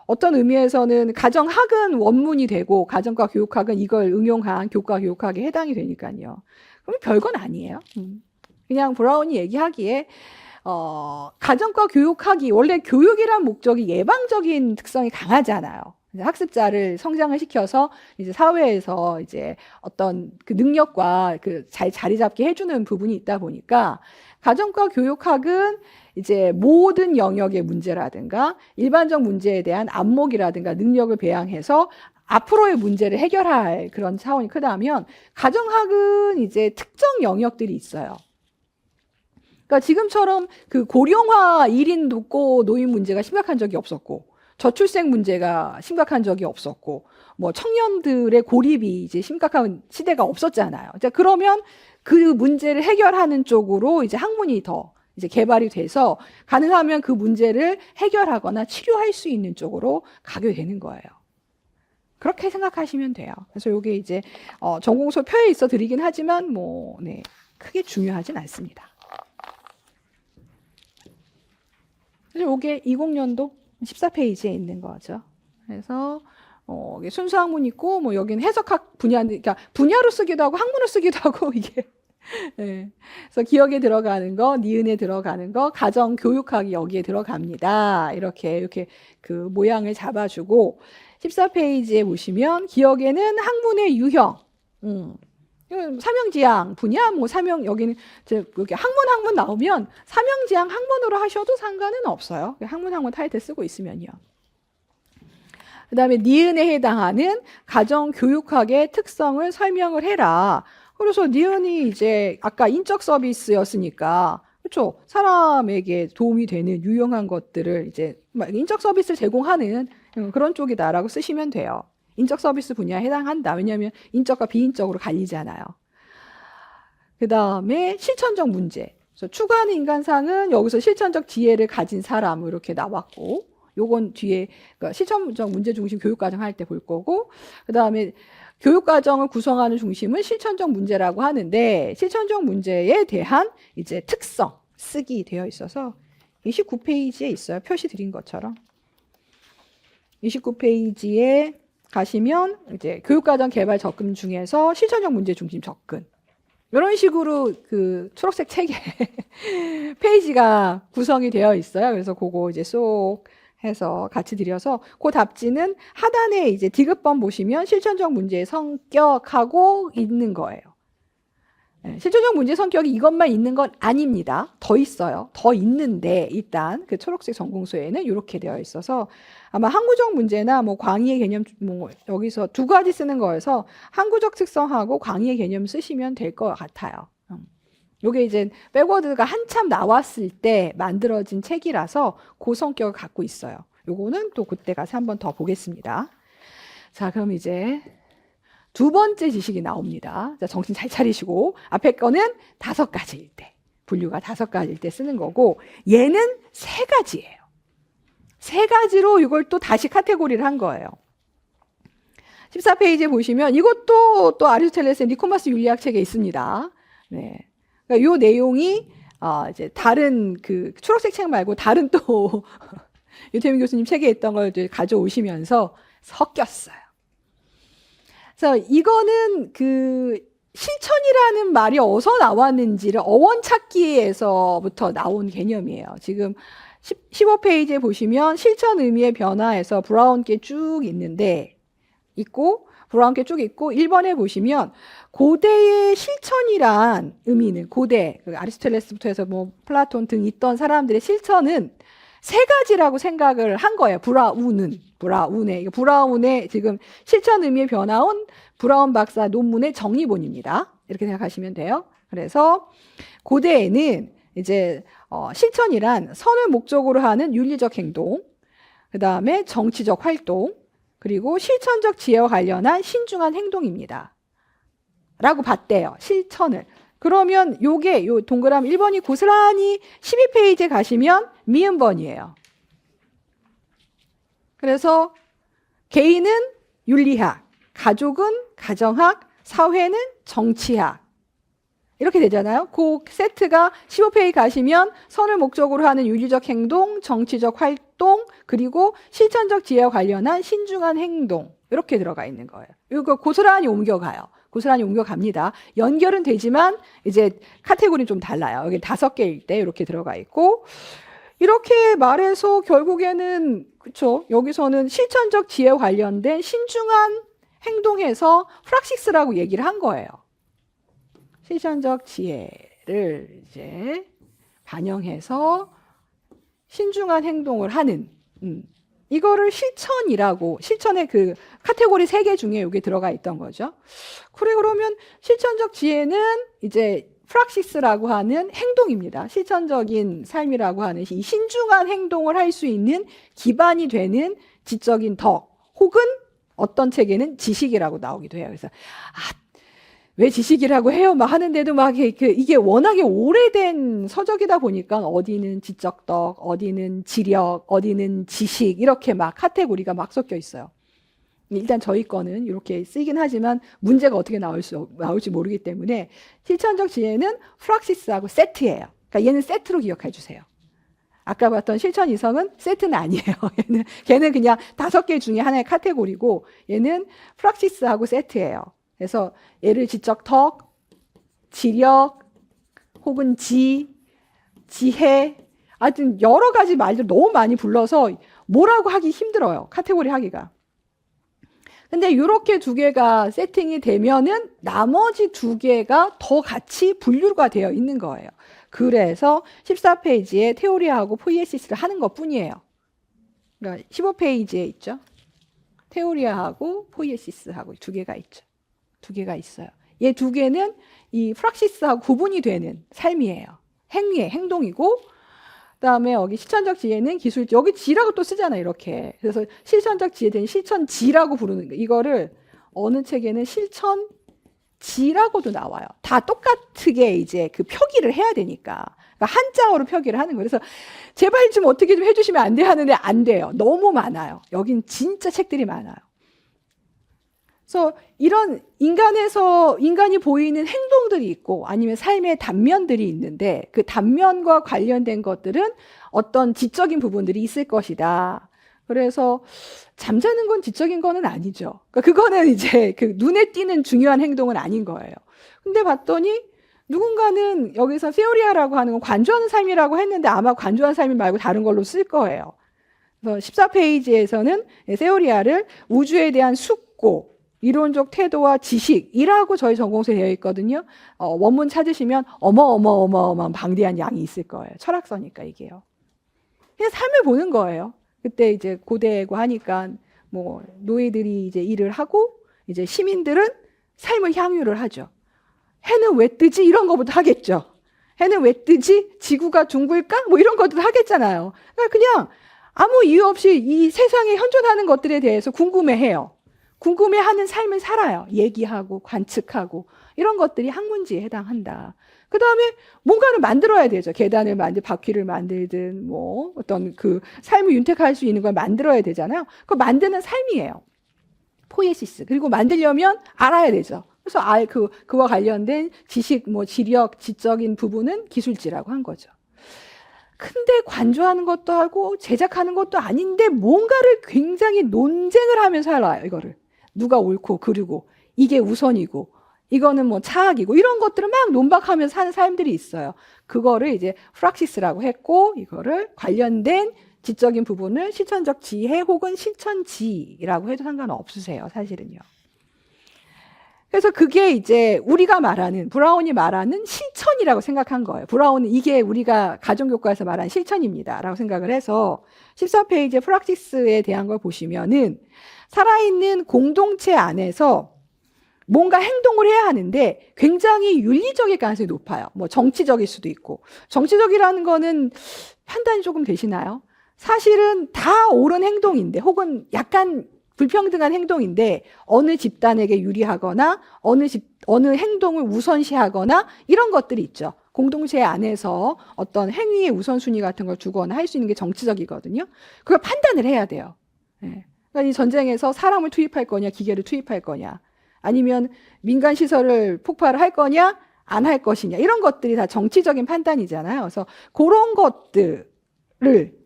어떤 의미에서는 가정학은 원문이 되고 가정과 교육학은 이걸 응용한 교과 교육학에 해당이 되니까요. 그럼 별건 아니에요. 그냥 브라운이 얘기하기에 가정과 교육학이 원래 교육이란 목적이 예방적인 특성이 강하잖아요. 학습자를 성장을 시켜서 이제 사회에서 이제 어떤 그 능력과 잘 자리 잡게 해주는 부분이 있다 보니까 가정과 교육학은 이제 모든 영역의 문제라든가 일반적 문제에 대한 안목이라든가 능력을 배양해서 앞으로의 문제를 해결할 그런 차원이 크다면 가정학은 이제 특정 영역들이 있어요. 그러니까 지금처럼 그 고령화 1인 독거 노인 문제가 심각한 적이 없었고, 저출생 문제가 심각한 적이 없었고, 뭐 청년들의 고립이 이제 심각한 시대가 없었잖아요. 자, 그러면 그 문제를 해결하는 쪽으로 이제 학문이 더 이제 개발이 돼서 가능하면 그 문제를 해결하거나 치료할 수 있는 쪽으로 가게 되는 거예요. 그렇게 생각하시면 돼요. 그래서 이게 이제 전공서 표에 있어 드리긴 하지만 뭐 네, 크게 중요하진 않습니다. 그래서 이게 20년도 14페이지에 있는 거죠. 그래서 순수 학문 있고 뭐 여기는 해석학 분야, 그러니까 분야로 쓰기도 하고 학문으로 쓰기도 하고 이게 네. 그래서 기억에 들어가는 거, 니은에 들어가는 거, 가정 교육학이 여기에 들어갑니다. 이렇게 그 모양을 잡아주고 14페이지에 보시면 기억에는 학문의 유형, 사명지향 분야, 뭐 사명 여기는 이렇게 학문 나오면 사명지향 학문으로 하셔도 상관은 없어요. 학문 타이틀 쓰고 있으면요. 그 다음에 니은에 해당하는 가정 교육학의 특성을 설명을 해라. 그래서 니은이 이제 아까 인적 서비스였으니까 그렇죠. 사람에게 도움이 되는 유용한 것들을 이제 인적 서비스를 제공하는 그런 쪽이다라고 쓰시면 돼요. 인적 서비스 분야에 해당한다. 왜냐하면 인적과 비인적으로 갈리잖아요. 그 다음에 실천적 문제. 그래서 추구하는 인간상은 여기서 실천적 지혜를 가진 사람 이렇게 나왔고, 요건 뒤에 그러니까 실천적 문제 중심 교육과정 할 때 볼 거고, 그 다음에 교육과정을 구성하는 중심은 실천적 문제라고 하는데 실천적 문제에 대한 이제 특성 쓰기 되어 있어서 29페이지에 있어요. 표시 드린 것처럼 29페이지에 가시면 이제 교육과정 개발 접근 중에서 실천적 문제 중심 접근 이런 식으로 그 초록색 책에 페이지가 구성이 되어 있어요. 그래서 그거 이제 쏙 해서 같이 드려서 그 답지는 하단에 이제 디귿번 보시면 실천적 문제의 성격하고 있는 거예요. 실천적 문제 성격이 이것만 있는 건 아닙니다. 더 있어요. 더 있는데 일단 그 초록색 전공서에는 이렇게 되어 있어서 아마 항구적 문제나 뭐 광의의 개념 뭐 여기서 두 가지 쓰는 거여서 항구적 특성하고 광의의 개념 쓰시면 될 것 같아요. 요게 이제 백워드가 한참 나왔을 때 만들어진 책이라서 그 성격을 갖고 있어요. 요거는 또 그때 가서 한번 더 보겠습니다. 자, 그럼 이제 두 번째 지식이 나옵니다. 자, 정신 잘 차리시고 앞에 거는 5가지일 때, 분류가 5가지일 때 쓰는 거고 얘는 3가지예요. 3가지로 이걸 또 다시 카테고리를 한 거예요. 14페이지에 보시면 이것도 또 아리스토텔레스의 니코마스 윤리학 책에 있습니다. 네. 그러니까 요 내용이 이제 다른 그 초록색 책 말고 다른 또 유태민 교수님 책에 있던 걸 가져오시면서 섞였어요. 그래서 이거는 그 실천이라는 말이 어디서 나왔는지를 어원 찾기에서부터 나온 개념이에요. 지금 15페이지에 보시면 실천 의미의 변화에서 브라운께 쭉 있는데 있고 브라운께 쭉 있고 1번에 보시면 고대의 실천이란 의미는 고대 아리스토텔레스부터 해서 뭐 플라톤 등 있던 사람들의 실천은 3가지라고 생각을 한 거예요. 브라운의 지금 실천 의미의 변화온 브라운 박사 논문의 정리본입니다. 이렇게 생각하시면 돼요. 그래서 고대에는 이제 실천이란 선을 목적으로 하는 윤리적 행동, 그 다음에 정치적 활동, 그리고 실천적 지혜와 관련한 신중한 행동입니다. 라고 봤대요. 실천을. 그러면 요게 요 동그라미 1번이 고스란히 12페이지에 가시면 미음번이에요. 그래서 개인은 윤리학, 가족은 가정학, 사회는 정치학. 이렇게 되잖아요. 그 세트가 15페이지 가시면 선을 목적으로 하는 윤리적 행동, 정치적 활동, 그리고 실천적 지혜와 관련한 신중한 행동. 이렇게 들어가 있는 거예요. 이거 고스란히 옮겨가요. 고스란히 옮겨갑니다. 연결은 되지만 이제 카테고리는 좀 달라요. 여기 5개일 때 이렇게 들어가 있고 이렇게 말해서 결국에는 그렇죠. 여기서는 실천적 지혜와 관련된 신중한 행동에서 프락시스라고 얘기를 한 거예요. 실천적 지혜를 이제 반영해서 신중한 행동을 하는 이거를 실천이라고, 실천의 그 카테고리 3개 중에 이게 들어가 있던 거죠. 그래, 그러면 실천적 지혜는 이제 프락시스라고 하는 행동입니다. 실천적인 삶이라고 하는 이 신중한 행동을 할 수 있는 기반이 되는 지적인 덕, 혹은 어떤 책에는 지식이라고 나오기도 해요. 그래서 왜 지식이라고 해요? 막 하는데도 막 이게 워낙에 오래된 서적이다 보니까 어디는 지적덕, 어디는 지력, 어디는 지식 이렇게 막 카테고리가 막 섞여 있어요. 일단 저희 거는 이렇게 쓰이긴 하지만 문제가 어떻게 나올지 모르기 때문에 실천적 지혜는 프락시스하고 세트예요. 그러니까 얘는 세트로 기억해 주세요. 아까 봤던 실천 이성은 세트는 아니에요. 걔는 그냥 5개 중에 하나의 카테고리고 얘는 프락시스하고 세트예요. 그래서 얘를 지적덕, 지력, 혹은 지혜, 하여튼 여러 가지 말들 너무 많이 불러서 뭐라고 하기 힘들어요. 카테고리 하기가. 근데 이렇게 2개가 세팅이 되면은 나머지 2개가 더 같이 분류가 되어 있는 거예요. 그래서 14페이지에 테오리아하고 포이에시스를 하는 것 뿐이에요. 그러니까 15페이지에 있죠. 테오리아하고 포이에시스하고 2개가 있죠. 2개가 있어요. 얘 2개는 이 프락시스하고 구분이 되는 삶이에요. 행동이고, 그다음에 여기 실천적 지혜는 기술, 여기 지라고 또 쓰잖아요, 이렇게. 그래서 실천적 지혜는 실천지라고 부르는 거. 이거를 어느 책에는 실천지라고도 나와요. 다 똑같게 이제 그 표기를 해야 되니까. 그러니까 한자어로 표기를 하는 거예요. 그래서 제발 좀 어떻게 좀 해주시면 안 돼 하는데 안 돼요. 너무 많아요. 여긴 진짜 책들이 많아요. 그래서 이런 인간이 보이는 행동들이 있고 아니면 삶의 단면들이 있는데 그 단면과 관련된 것들은 어떤 지적인 부분들이 있을 것이다. 그래서 잠자는 건 지적인 거는 아니죠. 그러니까 그거는 이제 그 눈에 띄는 중요한 행동은 아닌 거예요. 근데 봤더니 누군가는 여기서 세오리아라고 하는 건 관조하는 삶이라고 했는데 아마 관조하는 삶이 말고 다른 걸로 쓸 거예요. 그래서 14페이지에서는 세오리아를 우주에 대한 숙고, 이론적 태도와 지식이라고 저희 전공서에 되어 있거든요. 원문 찾으시면 어마어마한 방대한 양이 있을 거예요. 철학서니까 이게요. 그냥 삶을 보는 거예요. 그때 이제 고대고 하니까 뭐 노예들이 이제 일을 하고 이제 시민들은 삶을 향유를 하죠. 해는 왜 뜨지? 이런 거부터 하겠죠. 해는 왜 뜨지? 지구가 둥글까? 뭐 이런 것도 하겠잖아요. 그냥 아무 이유 없이 이 세상에 현존하는 것들에 대해서 궁금해해요. 궁금해하는 삶을 살아요. 얘기하고 관측하고 이런 것들이 학문지에 해당한다. 그 다음에 뭔가를 만들어야 되죠. 계단을 바퀴를 만들든 뭐 어떤 그 삶을 윤택할 수 있는 걸 만들어야 되잖아요. 그거 만드는 삶이에요. 포ie시스. 그리고 만들려면 알아야 되죠. 그래서 그와 관련된 지식, 뭐 지력, 지적인 부분은 기술지라고 한 거죠. 근데 관조하는 것도 하고 제작하는 것도 아닌데 뭔가를 굉장히 논쟁을 하면서 살아요. 이거를. 누가 옳고 그르고 이게 우선이고 이거는 뭐 차악이고 이런 것들을 막 논박하면서 사는 사람들이 있어요. 그거를 이제 프락시스라고 했고 이거를 관련된 지적인 부분을 실천적 지혜 혹은 실천지라고 해도 상관없으세요. 사실은요. 그래서 그게 이제 우리가 말하는 브라운이 말하는 실천이라고 생각한 거예요. 브라운은 이게 우리가 가정교과에서 말하는 실천입니다. 라고 생각을 해서 14페이지에 프락시스에 대한 걸 보시면은 살아있는 공동체 안에서 뭔가 행동을 해야 하는데 굉장히 윤리적일 가능성이 높아요. 뭐 정치적일 수도 있고. 정치적이라는 거는 판단이 조금 되시나요? 사실은 다 옳은 행동인데 혹은 약간 불평등한 행동인데 어느 집단에게 유리하거나 어느 행동을 우선시하거나 이런 것들이 있죠. 공동체 안에서 어떤 행위의 우선순위 같은 걸 두거나 할 수 있는 게 정치적이거든요. 그걸 판단을 해야 돼요. 네. 그러니까 이 전쟁에서 사람을 투입할 거냐, 기계를 투입할 거냐, 아니면 민간 시설을 폭발을 할 거냐, 안 할 것이냐, 이런 것들이 다 정치적인 판단이잖아요. 그래서 그런 것들을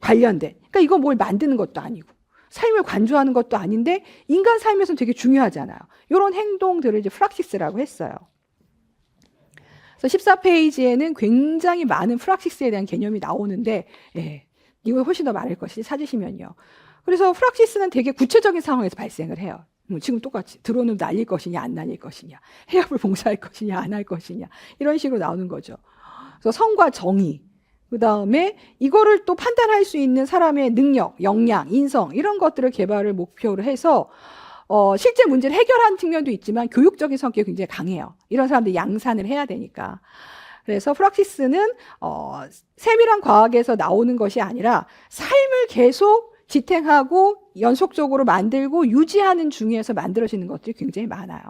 관련된, 그러니까 이거 뭘 만드는 것도 아니고, 삶을 관조하는 것도 아닌데, 인간 삶에서는 되게 중요하잖아요. 이런 행동들을 이제 프락시스라고 했어요. 그래서 14페이지에는 굉장히 많은 프락시스에 대한 개념이 나오는데, 예, 이거 훨씬 더 많을 것이 찾으시면요. 그래서 프락시스는 되게 구체적인 상황에서 발생을 해요. 지금 똑같이 드론을 날릴 것이냐 안 날릴 것이냐, 해협을 봉사할 것이냐 안 할 것이냐, 이런 식으로 나오는 거죠. 그래서 성과 정의, 그 다음에 이거를 또 판단할 수 있는 사람의 능력, 역량, 인성 이런 것들을 개발을 목표로 해서 실제 문제를 해결하는 측면도 있지만 교육적인 성격이 굉장히 강해요. 이런 사람들 양산을 해야 되니까. 그래서 프락시스는 세밀한 과학에서 나오는 것이 아니라 삶을 계속 지탱하고 연속적으로 만들고 유지하는 중에서 만들어지는 것들이 굉장히 많아요.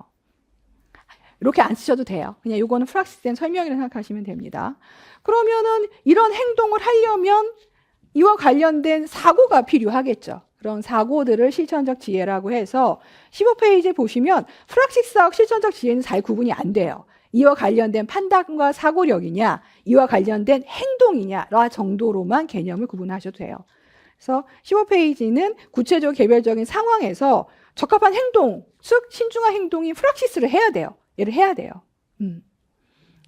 이렇게 안 쓰셔도 돼요. 그냥 이거는 프락시스된 설명이라고 생각하시면 됩니다. 그러면은 이런 행동을 하려면 이와 관련된 사고가 필요하겠죠. 그런 사고들을 실천적 지혜라고 해서 15페이지에 보시면 프락시스하고 실천적 지혜는 잘 구분이 안 돼요. 이와 관련된 판단과 사고력이냐, 이와 관련된 행동이냐 정도로만 개념을 구분하셔도 돼요. 그래서 15페이지는 구체적 개별적인 상황에서 적합한 행동, 즉 신중한 행동인 프락시스를 해야 돼요. 얘를 해야 돼요.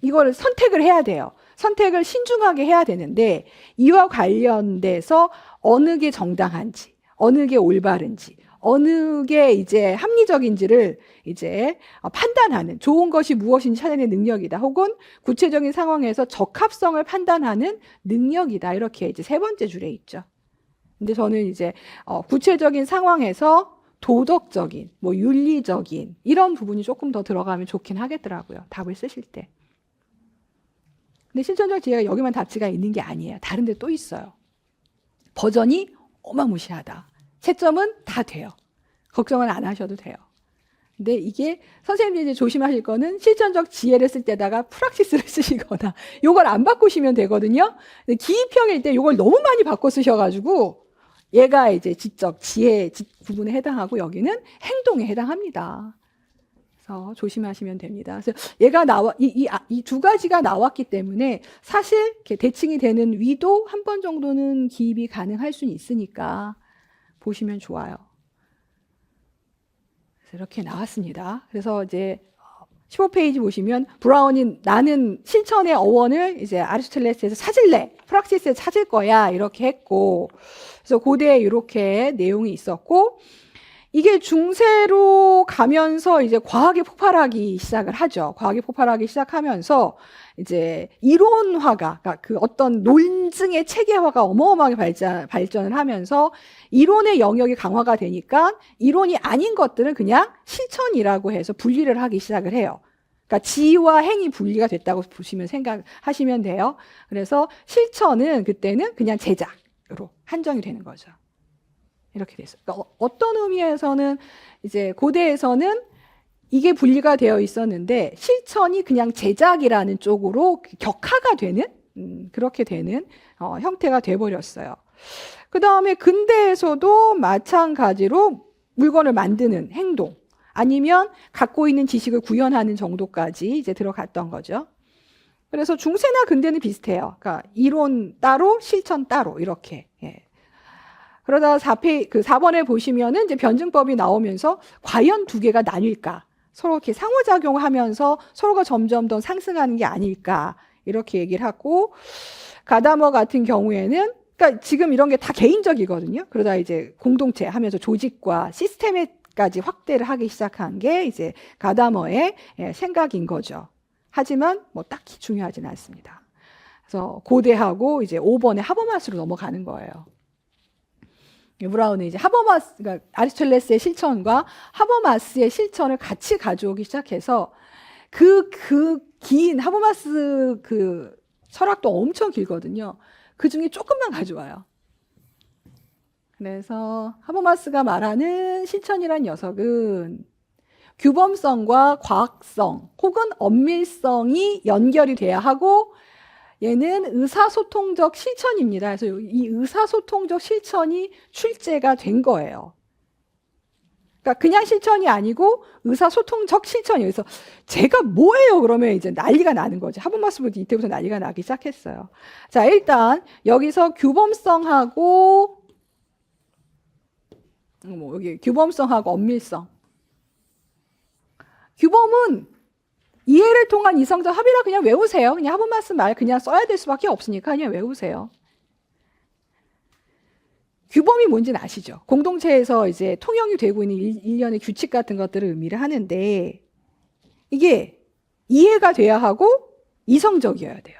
이거를 선택을 해야 돼요. 선택을 신중하게 해야 되는데 이와 관련돼서 어느 게 정당한지, 어느 게 올바른지, 어느 게 이제 합리적인지를 이제 판단하는 좋은 것이 무엇인지 찾아내는 능력이다. 혹은 구체적인 상황에서 적합성을 판단하는 능력이다. 이렇게 이제 세 번째 줄에 있죠. 근데 저는 이제 구체적인 상황에서 도덕적인, 뭐 윤리적인 이런 부분이 조금 더 들어가면 좋긴 하겠더라고요. 답을 쓰실 때. 근데 실천적 지혜가 여기만 답지가 있는 게 아니에요. 다른 데 또 있어요. 버전이 어마무시하다. 채점은 다 돼요. 걱정은 안 하셔도 돼요. 근데 이게 선생님들이 이제 조심하실 거는 실천적 지혜를 쓸 때다가 프락시스를 쓰시거나 요걸 안 바꾸시면 되거든요. 근데 기입형일 때 요걸 너무 많이 바꿔 쓰셔가지고 얘가 이제 지적, 지혜 부분에 해당하고 여기는 행동에 해당합니다. 그래서 조심하시면 됩니다. 그래서 얘가 이 두 가지가 나왔기 때문에 사실 이렇게 대칭이 되는 위도 한 번 정도는 기입이 가능할 수는 있으니까 보시면 좋아요. 그래서 이렇게 나왔습니다. 그래서 이제 15페이지 보시면 브라운이 나는 실천의 어원을 이제 아리스토텔레스에서 찾을래, 프락시스에 찾을 거야 이렇게 했고, 그래서 고대에 이렇게 내용이 있었고, 이게 중세로 가면서 이제 과학이 폭발하기 시작을 하죠. 과학이 폭발하기 시작하면서 이제 이론화가, 그러니까 그 어떤 논증의 체계화가 어마어마하게 발전을 하면서 이론의 영역이 강화가 되니까 이론이 아닌 것들은 그냥 실천이라고 해서 분리를 하기 시작을 해요. 그러니까 지와 행이 분리가 됐다고 보시면 생각하시면 돼요. 그래서 실천은 그때는 그냥 제작으로 한정이 되는 거죠. 이렇게 됐어요. 그러니까 어떤 의미에서는 이제 고대에서는 이게 분리가 되어 있었는데 실천이 그냥 제작이라는 쪽으로 격화가 되는 그렇게 되는 형태가 돼버렸어요. 그 다음에 근대에서도 마찬가지로 물건을 만드는 행동 아니면 갖고 있는 지식을 구현하는 정도까지 이제 들어갔던 거죠. 그래서 중세나 근대는 비슷해요. 그러니까 이론 따로 실천 따로 이렇게. 예. 그러다 4번에 보시면은 이제 변증법이 나오면서 과연 두 개가 나뉠까? 서로 이렇게 상호작용하면서 서로가 점점 더 상승하는 게 아닐까? 이렇게 얘기를 하고, 가다머 같은 경우에는, 그러니까 지금 이런 게 다 개인적이거든요. 그러다 이제 공동체 하면서 조직과 시스템에까지 확대를 하기 시작한 게 이제 가다머의 생각인 거죠. 하지만 뭐 딱히 중요하지는 않습니다. 그래서 고대하고 이제 5번의 하버마스로 넘어가는 거예요. 브라운은 이제 하버마스, 그러니까 아리스토텔레스의 실천과 하버마스의 실천을 같이 가져오기 시작해서 긴 하버마스 그 철학도 엄청 길거든요. 그 중에 조금만 가져와요. 그래서 하버마스가 말하는 실천이란 녀석은 규범성과 과학성 혹은 엄밀성이 연결이 돼야 하고 얘는 의사소통적 실천입니다. 그래서 이 의사소통적 실천이 출제가 된 거예요. 그러니까 그냥 실천이 아니고 의사소통적 실천이에요. 그래서 제가 뭐예요? 그러면 이제 난리가 나는 거죠. 하버마스부터 이때부터 난리가 나기 시작했어요. 자, 일단 여기서 규범성하고 여기 규범성하고 엄밀성. 규범은 이해를 통한 이성적 합의라 그냥 외우세요. 그냥 하버마스 말 그냥 써야 될 수밖에 없으니까 그냥 외우세요. 규범이 뭔지는 아시죠? 공동체에서 이제 통용이 되고 있는 일련의 규칙 같은 것들을 의미를 하는데 이게 이해가 돼야 하고 이성적이어야 돼요.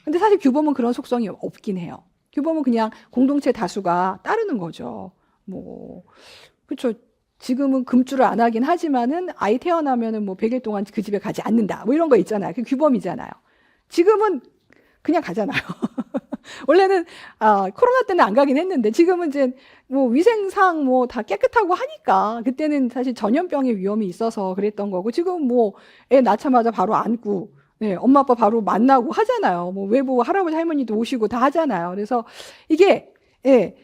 근데 사실 규범은 그런 속성이 없긴 해요. 규범은 그냥 공동체 다수가 따르는 거죠. 뭐, 그렇죠. 지금은 금주를 안 하긴 하지만은 아이 태어나면은 뭐 100일 동안 그 집에 가지 않는다. 뭐 이런 거 있잖아요. 그게 규범이잖아요. 지금은 그냥 가잖아요. 원래는 코로나 때는 안 가긴 했는데 지금은 이제 뭐 위생상 뭐 다 깨끗하고 하니까 그때는 사실 전염병의 위험이 있어서 그랬던 거고 지금 뭐 애 낳자마자 바로 안고 네, 엄마 아빠 바로 만나고 하잖아요. 뭐 외부 할아버지 할머니도 오시고 다 하잖아요. 그래서 이게 예,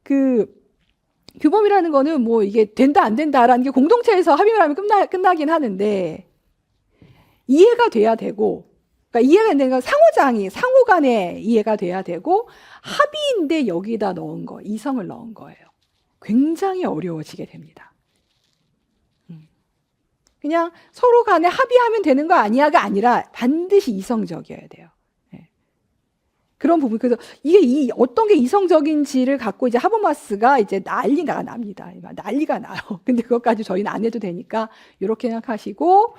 그 규범이라는 거는 뭐 이게 된다 안 된다라는 게 공동체에서 합의를 하면 끝나긴 하는데 이해가 돼야 되고 그러니까 이해가 안 되는 건 상호 간에 이해가 돼야 되고 합의인데 여기다 넣은 거 이성을 넣은 거예요. 굉장히 어려워지게 됩니다. 그냥 서로 간에 합의하면 되는 거 아니야가 아니라 반드시 이성적이어야 돼요. 네. 그런 부분. 그래서 이게 어떤 게 이성적인지를 갖고 이제 하버마스가 이제 난리가 납니다. 난리가 나요. 근데 그것까지 저희는 안 해도 되니까 이렇게 생각하시고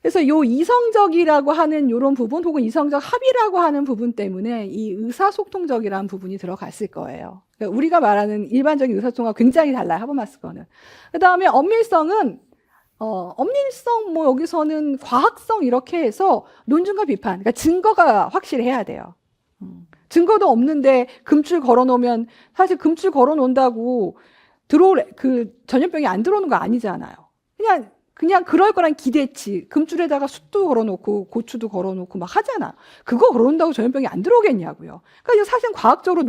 그래서 요 이성적이라고 하는 요런 부분 혹은 이성적 합의라고 하는 부분 때문에 이 의사소통적이라는 부분이 들어갔을 거예요. 그러니까 우리가 말하는 일반적인 의사소통과 굉장히 달라요. 하버마스 거는. 그 다음에 엄밀성은 엄밀성 뭐 여기서는 과학성 이렇게 해서 논증과 비판, 그러니까 증거가 확실해야 돼요. 증거도 없는데 금줄 걸어놓으면 사실 금줄 걸어놓는다고 그 전염병이 안 들어오는 거 아니잖아요. 그냥 그럴 거란 기대치. 금줄에다가 숯도 걸어놓고 고추도 걸어놓고 막 하잖아. 그거 걸어놓는다고 전염병이 안 들어오겠냐고요. 그러니까 사실 과학적으로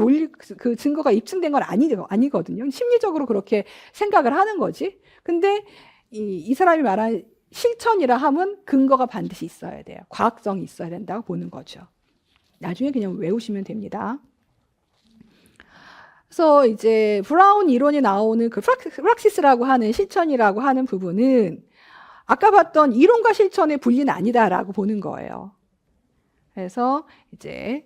그 증거가 입증된 건 아니거든요. 심리적으로 그렇게 생각을 하는 거지. 근데 이 사람이 말한 실천이라 하면 근거가 반드시 있어야 돼요. 과학성이 있어야 된다고 보는 거죠. 나중에 그냥 외우시면 됩니다. 그래서 이제 브라운 이론이 나오는 그 프락시스라고 하는 실천이라고 하는 부분은 아까 봤던 이론과 실천의 분리는 아니다라고 보는 거예요. 그래서 이제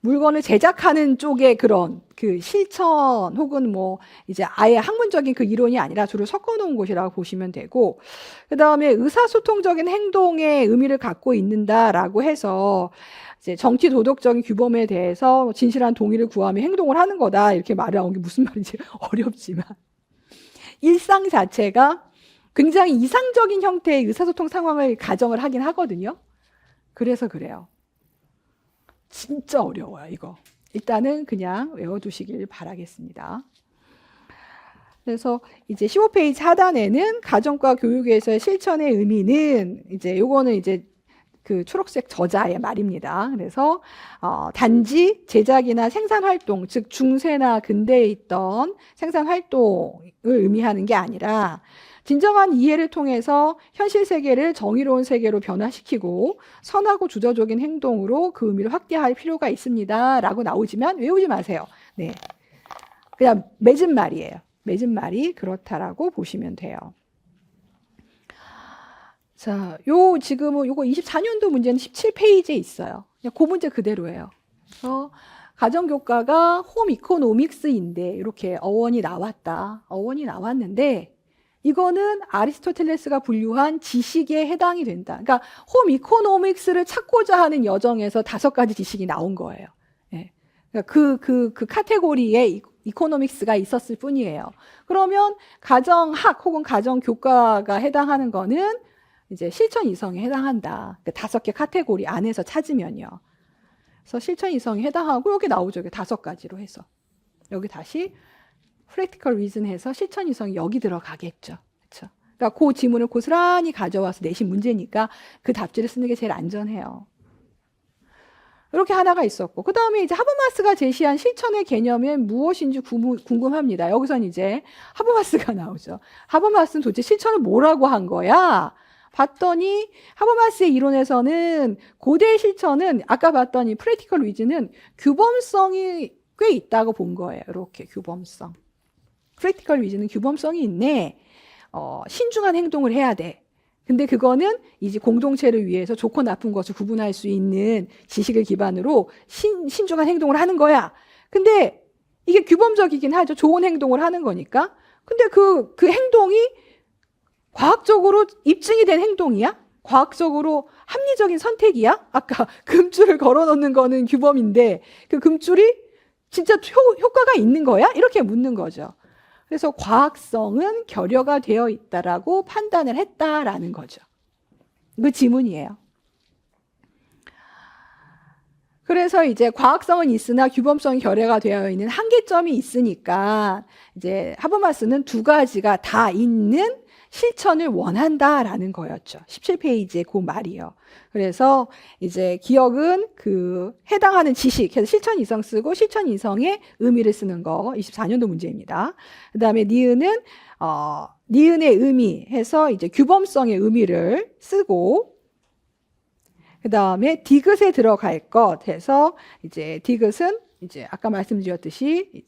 물건을 제작하는 쪽의 그런 그 실천 혹은 뭐 이제 아예 학문적인 그 이론이 아니라 주로 섞어놓은 곳이라고 보시면 되고 그 다음에 의사소통적인 행동의 의미를 갖고 있는다라고 해서 이제 정치 도덕적인 규범에 대해서 진실한 동의를 구하며 행동을 하는 거다 이렇게 말을 나온 게 무슨 말인지 어렵지만 일상 자체가 굉장히 이상적인 형태의 의사소통 상황을 가정을 하긴 하거든요. 그래서 그래요. 진짜 어려워요, 이거. 일단은 그냥 외워두시길 바라겠습니다. 그래서 이제 15페이지 하단에는 가정과 교육에서의 실천의 의미는 이제 요거는 이제 그 초록색 저자의 말입니다. 그래서 단지 제작이나 생산 활동, 즉 중세나 근대에 있던 생산 활동을 의미하는 게 아니라 진정한 이해를 통해서 현실 세계를 정의로운 세계로 변화시키고 선하고 주도적인 행동으로 그 의미를 확대할 필요가 있습니다. 라고 나오지만 외우지 마세요. 네. 그냥 맺은 말이에요. 맺은 말이 그렇다라고 보시면 돼요. 자, 지금은 요거 24년도 문제는 17페이지에 있어요. 그냥 그 문제 그대로예요. 그래서 가정교과가 홈 이코노믹스인데 이렇게 어원이 나왔다. 어원이 나왔는데 이거는 아리스토텔레스가 분류한 지식에 해당이 된다. 그러니까 홈 이코노믹스를 찾고자 하는 여정에서 5가지 지식이 나온 거예요. 예. 그러니까 그 카테고리에 이코노믹스가 있었을 뿐이에요. 그러면 가정학 혹은 가정교과가 해당하는 거는 이제 실천 이성에 해당한다. 그러니까 5개 카테고리 안에서 찾으면요. 그래서 실천 이성에 해당하고 여기 나오죠. 5가지로 해서. 여기 다시 practical reason 해서 실천 이성이 여기 들어가겠죠. 그렇죠? 그러니까 그 지문을 고스란히 가져와서 내신 문제니까 그 답지를 쓰는 게 제일 안전해요. 이렇게 하나가 있었고 그 다음에 이제 하버마스가 제시한 실천의 개념은 무엇인지 궁금합니다. 여기선 이제 하버마스가 나오죠. 하버마스는 도대체 실천을 뭐라고 한 거야? 봤더니 하버마스의 이론에서는 고대 실천은 아까 봤더니 practical reason은 규범성이 꽤 있다고 본 거예요. 이렇게 규범성. practical reason은 규범성이 있네. 신중한 행동을 해야 돼. 근데 그거는 이제 공동체를 위해서 좋고 나쁜 것을 구분할 수 있는 지식을 기반으로 신중한 행동을 하는 거야. 근데 이게 규범적이긴 하죠. 좋은 행동을 하는 거니까. 근데 그 행동이 과학적으로 입증이 된 행동이야? 과학적으로 합리적인 선택이야? 아까 금줄을 걸어 놓는 거는 규범인데 그 금줄이 진짜 효과가 있는 거야? 이렇게 묻는 거죠. 그래서 과학성은 결여가 되어 있다라고 판단을 했다라는 거죠. 그 지문이에요. 그래서 이제 과학성은 있으나 규범성이 결여가 되어 있는 한계점이 있으니까 이제 하버마스는 두 가지가 다 있는 실천을 원한다라는 거였죠. 17페이지의 그 말이요. 그래서 이제 기억은 그 해당하는 지식, 그래서 실천 이성 쓰고 실천 이성의 의미를 쓰는 거 24년도 문제입니다. 그다음에 니은은 니은의 의미 해서 이제 규범성의 의미를 쓰고 그 다음에 디귿에 들어갈 것 해서 이제 디귿은 이제 아까 말씀드렸듯이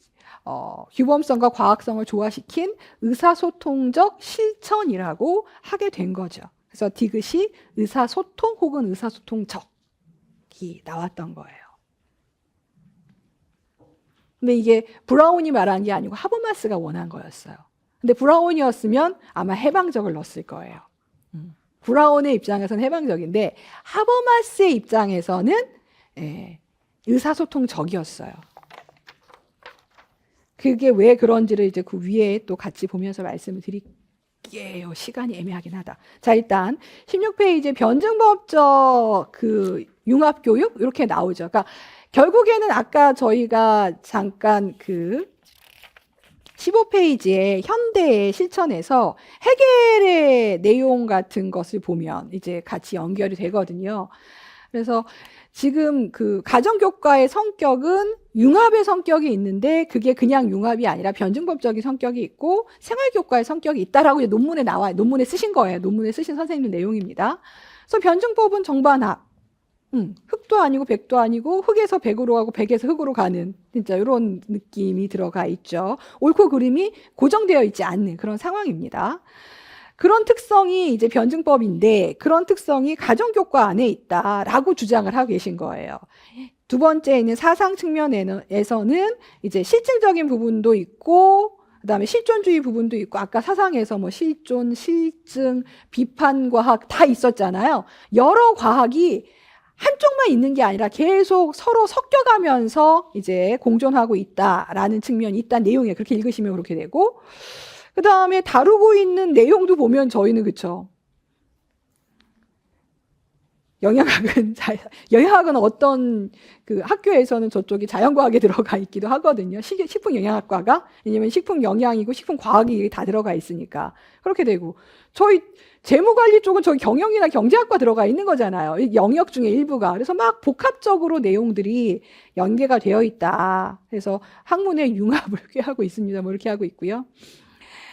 규범성과 과학성을 조화시킨 의사소통적 실천이라고 하게 된 거죠. 그래서 디귿이 의사소통 혹은 의사소통적이 나왔던 거예요. 근데 이게 브라운이 말한 게 아니고 하버마스가 원한 거였어요. 근데 브라운이었으면 아마 해방적을 넣었을 거예요. 브라운의 입장에서는 해방적인데 하버마스의 입장에서는 의사소통적이었어요. 그게 왜 그런지를 이제 그 위에 또 같이 보면서 말씀을 드릴게요. 시간이 애매하긴 하다. 자, 일단 16페이지 변증법적 그 융합교육 이렇게 나오죠. 그러니까 결국에는 아까 저희가 잠깐 그 15페이지에 현대의 실천에서 해겔의 내용 같은 것을 보면 이제 같이 연결이 되거든요. 그래서 지금 그 가정교과의 성격은 융합의 성격이 있는데 그게 그냥 융합이 아니라 변증법적인 성격이 있고 생활교과의 성격이 있다라고 논문에 나와요. 논문에 쓰신 거예요. 논문에 쓰신 선생님 내용입니다. 그래서 변증법은 정반합. 흑도 아니고 백도 아니고 흑에서 백으로 가고 백에서 흑으로 가는 진짜 이런 느낌이 들어가 있죠. 옳고 그름이 고정되어 있지 않는 그런 상황입니다. 그런 특성이 이제 변증법인데 그런 특성이 가정교과 안에 있다라고 주장을 하고 계신 거예요. 두 번째 있는 사상 측면에서는 이제 실증적인 부분도 있고 그다음에 실존주의 부분도 있고 아까 사상에서 뭐 실존, 실증, 비판과학 다 있었잖아요. 여러 과학이 한쪽만 있는 게 아니라 계속 서로 섞여가면서 이제 공존하고 있다라는 측면이 있다는 내용에 그렇게 읽으시면 그렇게 되고 그 다음에 다루고 있는 내용도 보면 저희는 그쵸. 영양학은 어떤 그 학교에서는 저쪽이 자연과학에 들어가 있기도 하거든요. 식품영양학과가 왜냐면 식품영양이고 식품과학이 다 들어가 있으니까 그렇게 되고 저희 재무관리 쪽은 저기 경영이나 경제학과 들어가 있는 거잖아요. 영역 중에 일부가. 그래서 막 복합적으로 내용들이 연계가 되어 있다. 그래서 학문의 융합을 꾀하고 있습니다. 뭐 이렇게 하고 있고요.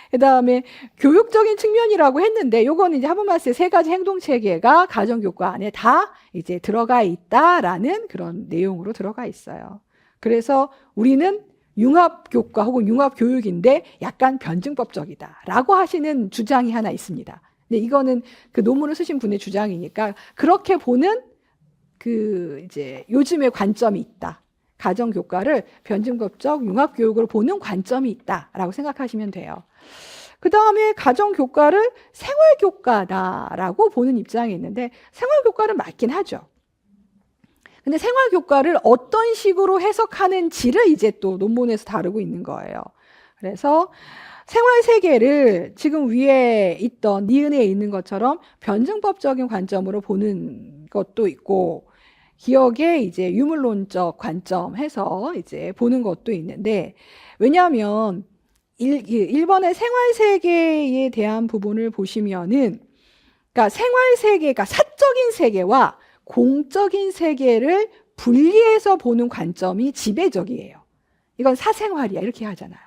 그 다음에 교육적인 측면이라고 했는데 요거는 이제 하버마스의 세 가지 행동 체계가 가정교과 안에 다 이제 들어가 있다라는 그런 내용으로 들어가 있어요. 그래서 우리는 융합교과 혹은 융합교육인데 약간 변증법적이다라고 하시는 주장이 하나 있습니다. 근데 이거는 그 논문을 쓰신 분의 주장이니까 그렇게 보는 그 이제 요즘의 관점이 있다. 가정교과를 변증법적 융합교육으로 보는 관점이 있다라고 생각하시면 돼요. 그 다음에 가정교과를 생활교과다라고 보는 입장이 있는데 생활교과는 맞긴 하죠. 근데 생활교과를 어떤 식으로 해석하는지를 이제 또 논문에서 다루고 있는 거예요. 그래서 생활세계를 지금 위에 있던 니은에 있는 것처럼 변증법적인 관점으로 보는 것도 있고 기억의 이제 유물론적 관점 해서 이제 보는 것도 있는데 왜냐하면 1번의 생활세계에 대한 부분을 보시면은 그러니까 생활세계가 사적인 세계와 공적인 세계를 분리해서 보는 관점이 지배적이에요. 이건 사생활이야 이렇게 하잖아요.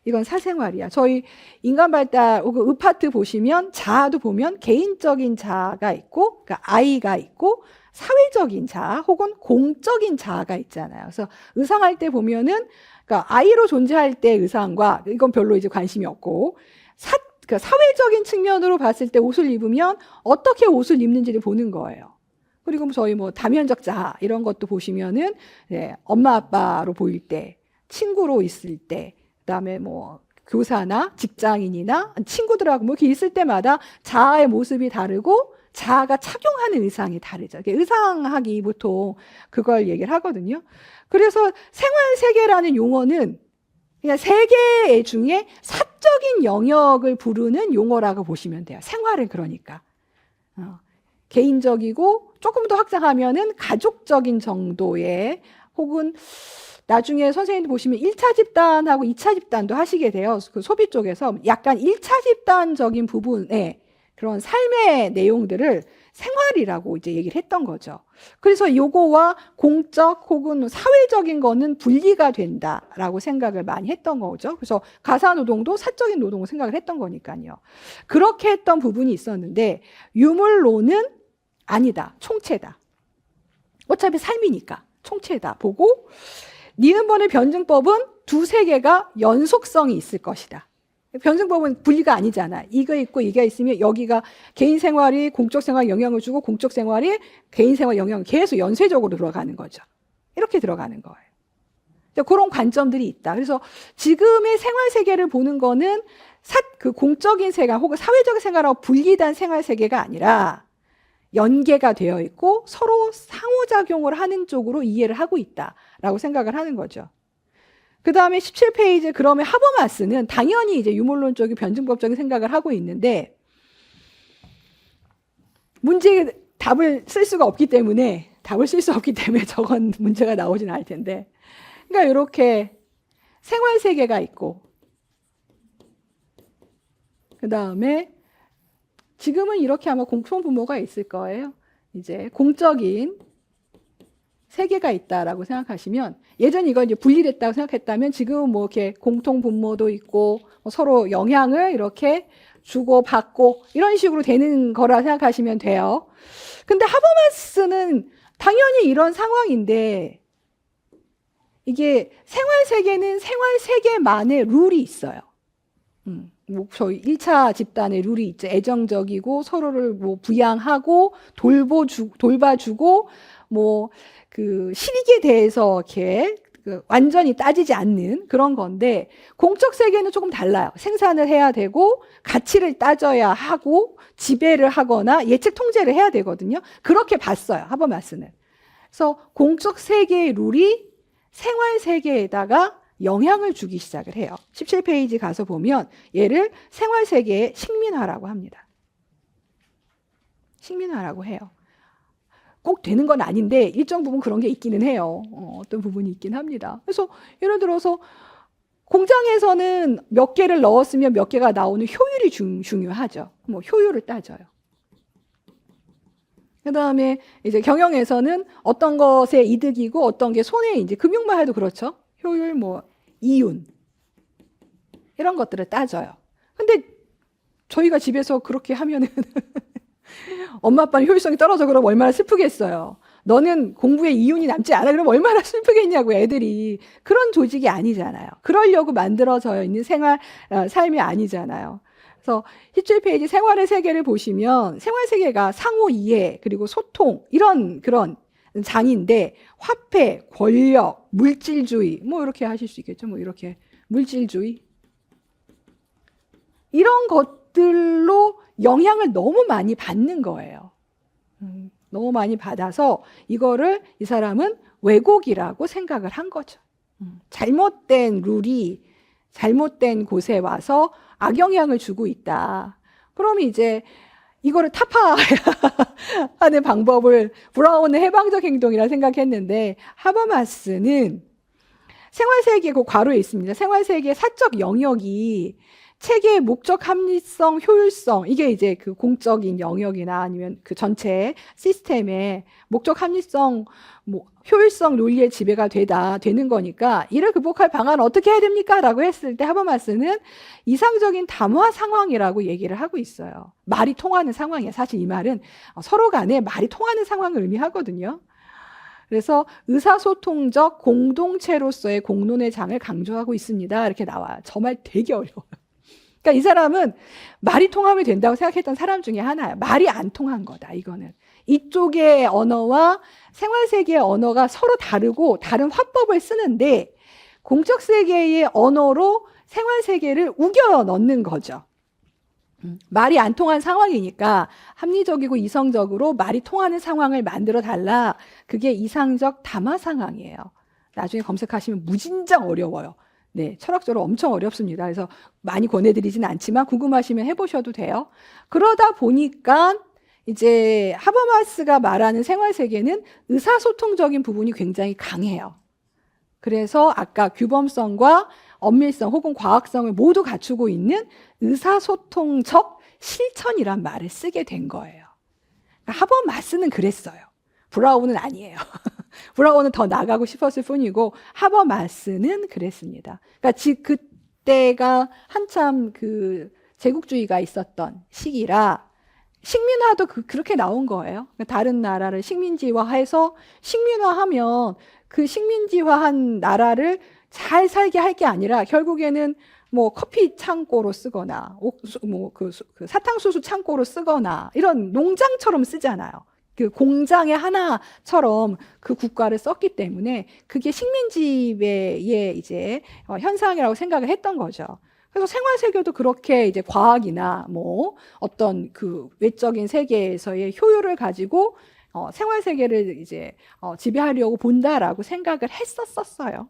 이건 사생활이야. 저희 인간발달 혹은 의파트 보시면 자아도 보면 개인적인 자아가 있고 그러니까 아이가 있고 사회적인 자아 혹은 공적인 자아가 있잖아요. 그래서 의상할 때 보면은 그러니까 아이로 존재할 때 의상과 이건 별로 이제 관심이 없고 그러니까 사회적인 측면으로 봤을 때 옷을 입으면 어떻게 옷을 입는지를 보는 거예요. 그리고 저희 뭐 다면적 자아 이런 것도 보시면은 네, 엄마 아빠로 보일 때, 친구로 있을 때, 그다음에 뭐 교사나 직장인이나 친구들하고 뭐 이렇게 있을 때마다 자아의 모습이 다르고 자아가 착용하는 의상이 다르죠. 의상학이 보통 그걸 얘기를 하거든요. 그래서 생활세계라는 용어는 그냥 세계 중에 사적인 영역을 부르는 용어라고 보시면 돼요. 생활은 그러니까. 개인적이고 조금 더 확장하면은 가족적인 정도의 혹은 나중에 선생님들 보시면 1차 집단하고 2차 집단도 하시게 돼요. 그 소비 쪽에서 약간 1차 집단적인 부분에 그런 삶의 내용들을 생활이라고 이제 얘기를 했던 거죠. 그래서 요거와 공적 혹은 사회적인 거는 분리가 된다라고 생각을 많이 했던 거죠. 그래서 가사노동도 사적인 노동을 생각을 했던 거니까요. 그렇게 했던 부분이 있었는데 유물론은 아니다. 총체다. 어차피 삶이니까 총체다. 보고 니은번의 변증법은 두세 개가 연속성이 있을 것이다. 변증법은 분리가 아니잖아. 이거 있고 이게 있으면 여기가 개인 생활이 공적 생활에 영향을 주고 공적 생활이 개인 생활에 영향을 계속 연쇄적으로 들어가는 거죠. 이렇게 들어가는 거예요. 그런 관점들이 있다. 그래서 지금의 생활 세계를 보는 거는 그 공적인 생활 혹은 사회적인 생활하고 분리된 생활 세계가 아니라 연계가 되어 있고 서로 상호작용을 하는 쪽으로 이해를 하고 있다라고 생각을 하는 거죠. 그 다음에 17페이지 그러면 하버마스는 당연히 이제 유물론적인 변증법적인 생각을 하고 있는데 문제에 답을 쓸 수가 없기 때문에 저건 문제가 나오진 않을 텐데 그러니까 이렇게 생활세계가 있고 그 다음에 지금은 이렇게 아마 공통분모가 있을 거예요. 이제 공적인 세계가 있다라고 생각하시면 예전 이거 이제 분리됐다고 생각했다면 지금은 뭐 이렇게 공통 분모도 있고 뭐 서로 영향을 이렇게 주고 받고 이런 식으로 되는 거라 생각하시면 돼요. 근데 하버마스는 당연히 이런 상황인데 이게 생활 세계는 생활 세계만의 룰이 있어요. 뭐 저희 1차 집단의 룰이 있죠. 애정적이고 서로를 뭐 부양하고 돌봐주고 뭐 그 실익에 대해서 이렇게 완전히 따지지 않는 그런 건데 공적 세계는 조금 달라요. 생산을 해야 되고 가치를 따져야 하고 지배를 하거나 예측 통제를 해야 되거든요. 그렇게 봤어요. 하버마스는. 그래서 공적 세계의 룰이 생활 세계에다가 영향을 주기 시작을 해요. 17페이지 가서 보면 얘를 생활 세계의 식민화라고 합니다. 식민화라고 해요. 꼭 되는 건 아닌데 일정 부분 그런 게 있기는 해요. 어떤 부분이 있긴 합니다. 그래서 예를 들어서 공장에서는 몇 개를 넣었으면 몇 개가 나오는 효율이 중요하죠. 뭐 효율을 따져요. 그 다음에 이제 경영에서는 어떤 것에 이득이고 어떤 게 손해인지 금융만 해도 그렇죠. 효율, 뭐 이윤 이런 것들을 따져요. 근데 저희가 집에서 그렇게 하면은 엄마 아빠는 효율성이 떨어져 그러면 얼마나 슬프겠어요. 너는 공부에 이윤이 남지 않아 그러면 얼마나 슬프겠냐고 애들이. 그런 조직이 아니잖아요. 그러려고 만들어져 있는 삶이 아니잖아요. 그래서 17페이지 생활의 세계를 보시면 생활 세계가 상호 이해 그리고 소통 이런 그런 장인데 화폐, 권력, 물질주의 뭐 이렇게 하실 수 있겠죠. 뭐 이렇게 물질주의 이런 것들로 영향을 너무 많이 받는 거예요. 너무 많이 받아서 이거를 이 사람은 왜곡이라고 생각을 한 거죠. 잘못된 룰이 잘못된 곳에 와서 악영향을 주고 있다. 그러면 이제 이거를 타파하는 방법을 브라운의 해방적 행동이라 생각했는데 하버마스는 생활세계 그 괄호에 있습니다. 생활세계의 사적 영역이 체계의 목적 합리성, 효율성 이게 이제 그 공적인 영역이나 아니면 그 전체 시스템의 목적 합리성, 뭐 효율성 논리의 지배가 되는 거니까 이를 극복할 방안은 어떻게 해야 됩니까? 라고 했을 때 하버마스는 이상적인 담화 상황이라고 얘기를 하고 있어요. 말이 통하는 상황이에요. 사실 이 말은 서로 간에 말이 통하는 상황을 의미하거든요. 그래서 의사소통적 공동체로서의 공론의 장을 강조하고 있습니다. 이렇게 나와요. 저 말 되게 어려워요. 그러니까 이 사람은 말이 통하면 된다고 생각했던 사람 중에 하나예요. 말이 안 통한 거다, 이거는. 이쪽의 언어와 생활세계의 언어가 서로 다르고 다른 화법을 쓰는데 공적 세계의 언어로 생활세계를 우겨 넣는 거죠. 말이 안 통한 상황이니까 합리적이고 이성적으로 말이 통하는 상황을 만들어 달라. 그게 이상적 담화 상황이에요. 나중에 검색하시면 무진장 어려워요. 네, 철학적으로 엄청 어렵습니다. 그래서 많이 권해드리진 않지만 궁금하시면 해보셔도 돼요. 그러다 보니까 이제 하버마스가 말하는 생활세계는 의사소통적인 부분이 굉장히 강해요. 그래서 아까 규범성과 엄밀성 혹은 과학성을 모두 갖추고 있는 의사소통적 실천이란 말을 쓰게 된 거예요. 하버마스는 그랬어요. 브라운은 아니에요. 브라운은 더 나가고 싶었을 뿐이고 하버마스는 그랬습니다. 그러니까 그때가 한참 그 제국주의가 있었던 시기라 식민화도 그렇게 나온 거예요. 그러니까 다른 나라를 식민지화해서 식민화하면 그 식민지화한 나라를 잘 살게 할 게 아니라 결국에는 뭐 커피 창고로 쓰거나 그 사탕수수 창고로 쓰거나 이런 농장처럼 쓰잖아요. 그 공장의 하나처럼 그 국가를 썼기 때문에 그게 식민지배의 이제 현상이라고 생각을 했던 거죠. 그래서 생활세계도 그렇게 이제 과학이나 뭐 어떤 그 외적인 세계에서의 효율을 가지고 생활세계를 이제 지배하려고 본다라고 생각을 했었어요.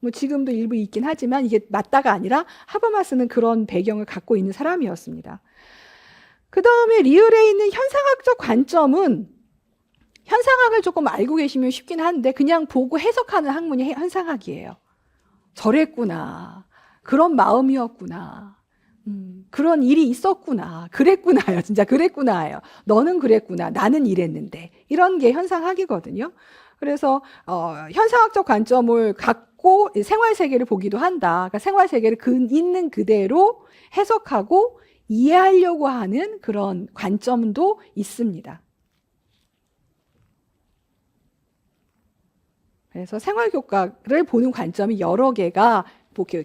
뭐 지금도 일부 있긴 하지만 이게 맞다가 아니라 하버마스는 그런 배경을 갖고 있는 사람이었습니다. 그 다음에 리을에 있는 현상학적 관점은 현상학을 조금 알고 계시면 쉽긴 한데 그냥 보고 해석하는 학문이 현상학이에요. 저랬구나. 그런 마음이었구나. 그런 일이 있었구나. 그랬구나요. 진짜 그랬구나요. 너는 그랬구나. 나는 이랬는데. 이런 게 현상학이거든요. 그래서 현상학적 관점을 갖고 생활세계를 보기도 한다. 그러니까 생활세계를 있는 그대로 해석하고 이해하려고 하는 그런 관점도 있습니다. 그래서 생활교과를 보는 관점이 여러 개가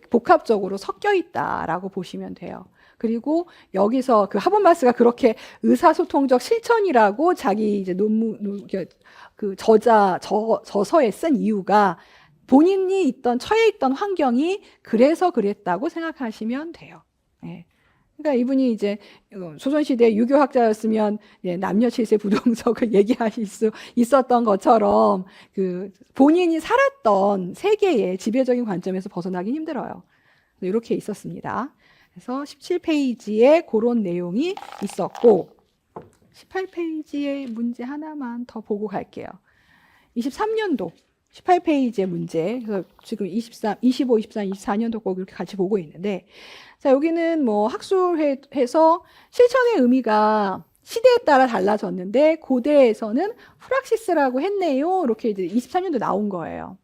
복합적으로 섞여 있다라고 보시면 돼요. 그리고 여기서 그 하버마스가 그렇게 의사소통적 실천이라고 자기 이제 그 저서에 쓴 이유가 본인이 처해 있던 환경이 그래서 그랬다고 생각하시면 돼요. 네. 그러니까 이분이 이제 조선시대 유교학자였으면 남녀 칠세 부동석을 얘기하실 수 있었던 것처럼 그 본인이 살았던 세계의 지배적인 관점에서 벗어나기 힘들어요. 이렇게 있었습니다. 그래서 17페이지에 그런 내용이 있었고 18페이지의 문제 하나만 더 보고 갈게요. 23년도 18페이지의 문제. 그래서 지금 25, 23, 24년도 꼭 이렇게 같이 보고 있는데 자, 여기는 뭐 학술해서 실천의 의미가 시대에 따라 달라졌는데 고대에서는 프락시스라고 했네요. 이렇게 이제 24년도 나온 거예요.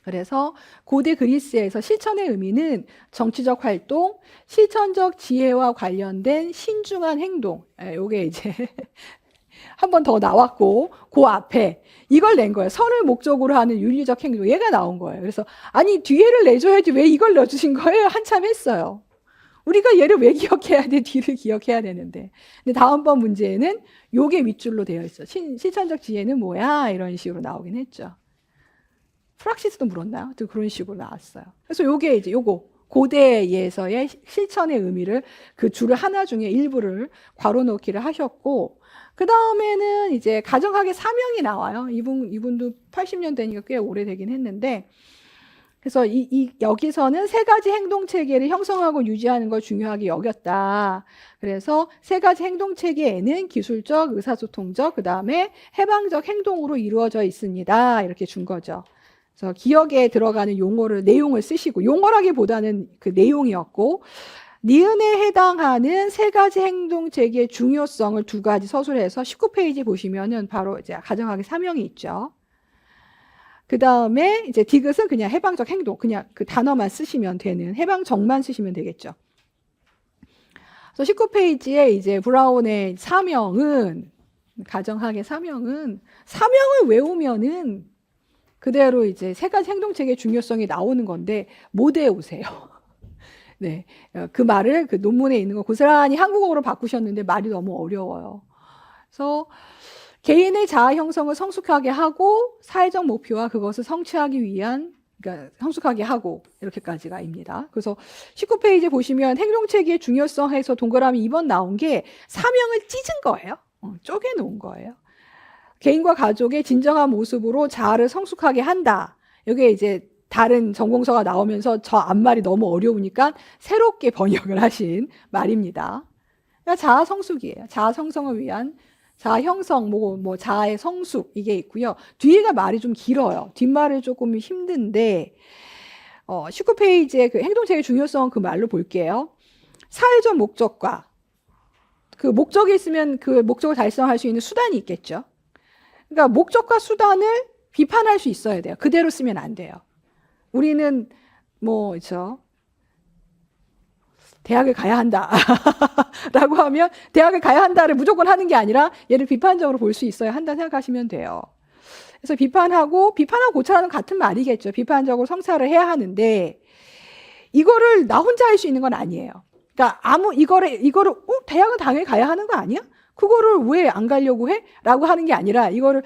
그래서 고대 그리스에서 실천의 의미는 정치적 활동, 실천적 지혜와 관련된 신중한 행동. 요게 이제 한 번 더 나왔고 그 앞에 이걸 낸 거예요. 선을 목적으로 하는 윤리적 행동. 얘가 나온 거예요. 그래서 아니 뒤에를 내줘야지 왜 이걸 넣어주신 거예요? 한참 했어요. 우리가 얘를 왜 기억해야 돼? 뒤를 기억해야 되는데. 근데 다음번 문제에는 요게 윗줄로 되어 있어. 실천적 지혜는 뭐야? 이런 식으로 나오긴 했죠. 프락시스도 물었나요? 그런 식으로 나왔어요. 그래서 요게 이제 요거 고대에서의 실천의 의미를 그 줄을 하나 중에 일부를 괄호 넣기를 하셨고 그 다음에는 이제 가정학의 사명이 나와요. 이분도 80년대니까 꽤 오래되긴 했는데 그래서 여기서는 세 가지 행동 체계를 형성하고 유지하는 걸 중요하게 여겼다. 그래서 세 가지 행동 체계에는 기술적, 의사소통적, 그 다음에 해방적 행동으로 이루어져 있습니다. 이렇게 준 거죠. 그래서 기억에 들어가는 내용을 쓰시고 용어라기보다는 그 내용이었고 니은에 해당하는 세 가지 행동 체계의 중요성을 두 가지 서술해서 19페이지 보시면은 바로 이제 가정학의 사명이 있죠. 그 다음에 이제 디귿은 그냥 해방적 행동, 그냥 그 단어만 쓰시면 되는 해방적만 쓰시면 되겠죠. 그래서 19페이지에 이제 브라운의 사명은 가정학의 사명을 외우면은 그대로 이제 세 가지 행동 체계의 중요성이 나오는 건데 못 외우세요. 네, 그 말을 그 논문에 있는 거 고스란히 한국어로 바꾸셨는데 말이 너무 어려워요. 그래서 개인의 자아 형성을 성숙하게 하고 사회적 목표와 그것을 성취하기 위한 그러니까 성숙하게 하고 이렇게까지가입니다. 그래서 19페이지 보시면 행동체계의 중요성에서 동그라미 2번 나온 게 사명을 찢은 거예요. 쪼개놓은 거예요. 개인과 가족의 진정한 모습으로 자아를 성숙하게 한다. 여기에 이제 다른 전공서가 나오면서 저 앞말이 너무 어려우니까 새롭게 번역을 하신 말입니다. 그러니까 자아 성숙이에요. 자아 성성을 위한 자아 형성, 뭐 자아의 성숙 이게 있고요. 뒤에가 말이 좀 길어요. 뒷말이 조금 힘든데 19페이지에 그 행동체계의 중요성 그 말로 볼게요. 사회적 목적과 그 목적이 있으면 그 목적을 달성할 수 있는 수단이 있겠죠. 그러니까 목적과 수단을 비판할 수 있어야 돼요. 그대로 쓰면 안 돼요. 우리는 대학을 가야 한다 라고 하면 대학을 가야 한다를 무조건 하는 게 아니라 얘를 비판적으로 볼 수 있어야 한다 생각하시면 돼요. 그래서 비판하고 고찰하는 같은 말이겠죠. 비판적으로 성찰을 해야 하는데 이거를 나 혼자 할 수 있는 건 아니에요. 그러니까 이거를 대학은 당연히 가야 하는 거 아니야? 그거를 왜 안 가려고 해? 라고 하는 게 아니라 이거를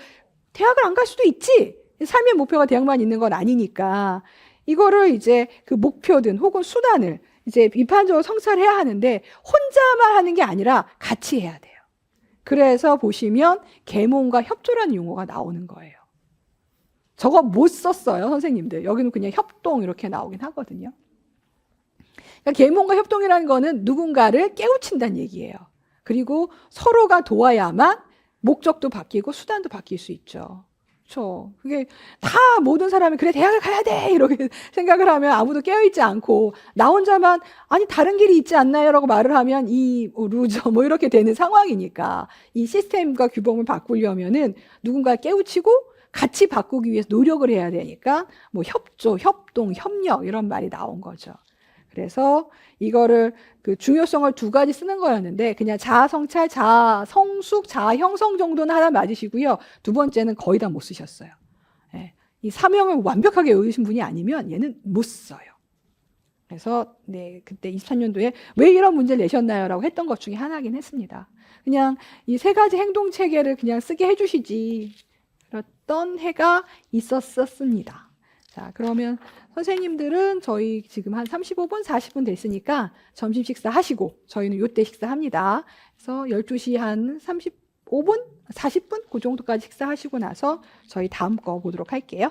대학을 안 갈 수도 있지. 삶의 목표가 대학만 있는 건 아니니까 이거를 이제 그 목표든 혹은 수단을 이제 비판적으로 성찰해야 하는데 혼자만 하는 게 아니라 같이 해야 돼요. 그래서 보시면 계몽과 협조라는 용어가 나오는 거예요. 저거 못 썼어요, 선생님들. 여기는 그냥 협동 이렇게 나오긴 하거든요. 그러니까 계몽과 협동이라는 거는 누군가를 깨우친다는 얘기예요. 그리고 서로가 도와야만 목적도 바뀌고 수단도 바뀔 수 있죠. 그렇죠. 그게 다 모든 사람이 그래 대학을 가야 돼 이렇게 생각을 하면 아무도 깨어있지 않고 나 혼자만 아니 다른 길이 있지 않나요? 라고 말을 하면 이 루저 이렇게 되는 상황이니까 이 시스템과 규범을 바꾸려면은 누군가 깨우치고 같이 바꾸기 위해서 노력을 해야 되니까 협조, 협동, 협력 이런 말이 나온 거죠. 그래서 이거를 그 중요성을 두 가지 쓰는 거였는데 그냥 자아 성찰, 자아 성숙, 자아 형성 정도는 하나 맞으시고요. 두 번째는 거의 다 못 쓰셨어요. 예, 이 사명을 완벽하게 외우신 분이 아니면 얘는 못 써요. 그래서 그때 23년도에 왜 이런 문제를 내셨나요? 라고 했던 것 중에 하나긴 했습니다. 그냥 이 세 가지 행동 체계를 그냥 쓰게 해주시지 그랬던 해가 있었습니다. 자, 그러면 선생님들은 저희 지금 한 35분, 40분 됐으니까 점심 식사 하시고 저희는 요때 식사합니다. 그래서 12시 한 35분, 40분 그 정도까지 식사하시고 나서 저희 다음 거 보도록 할게요.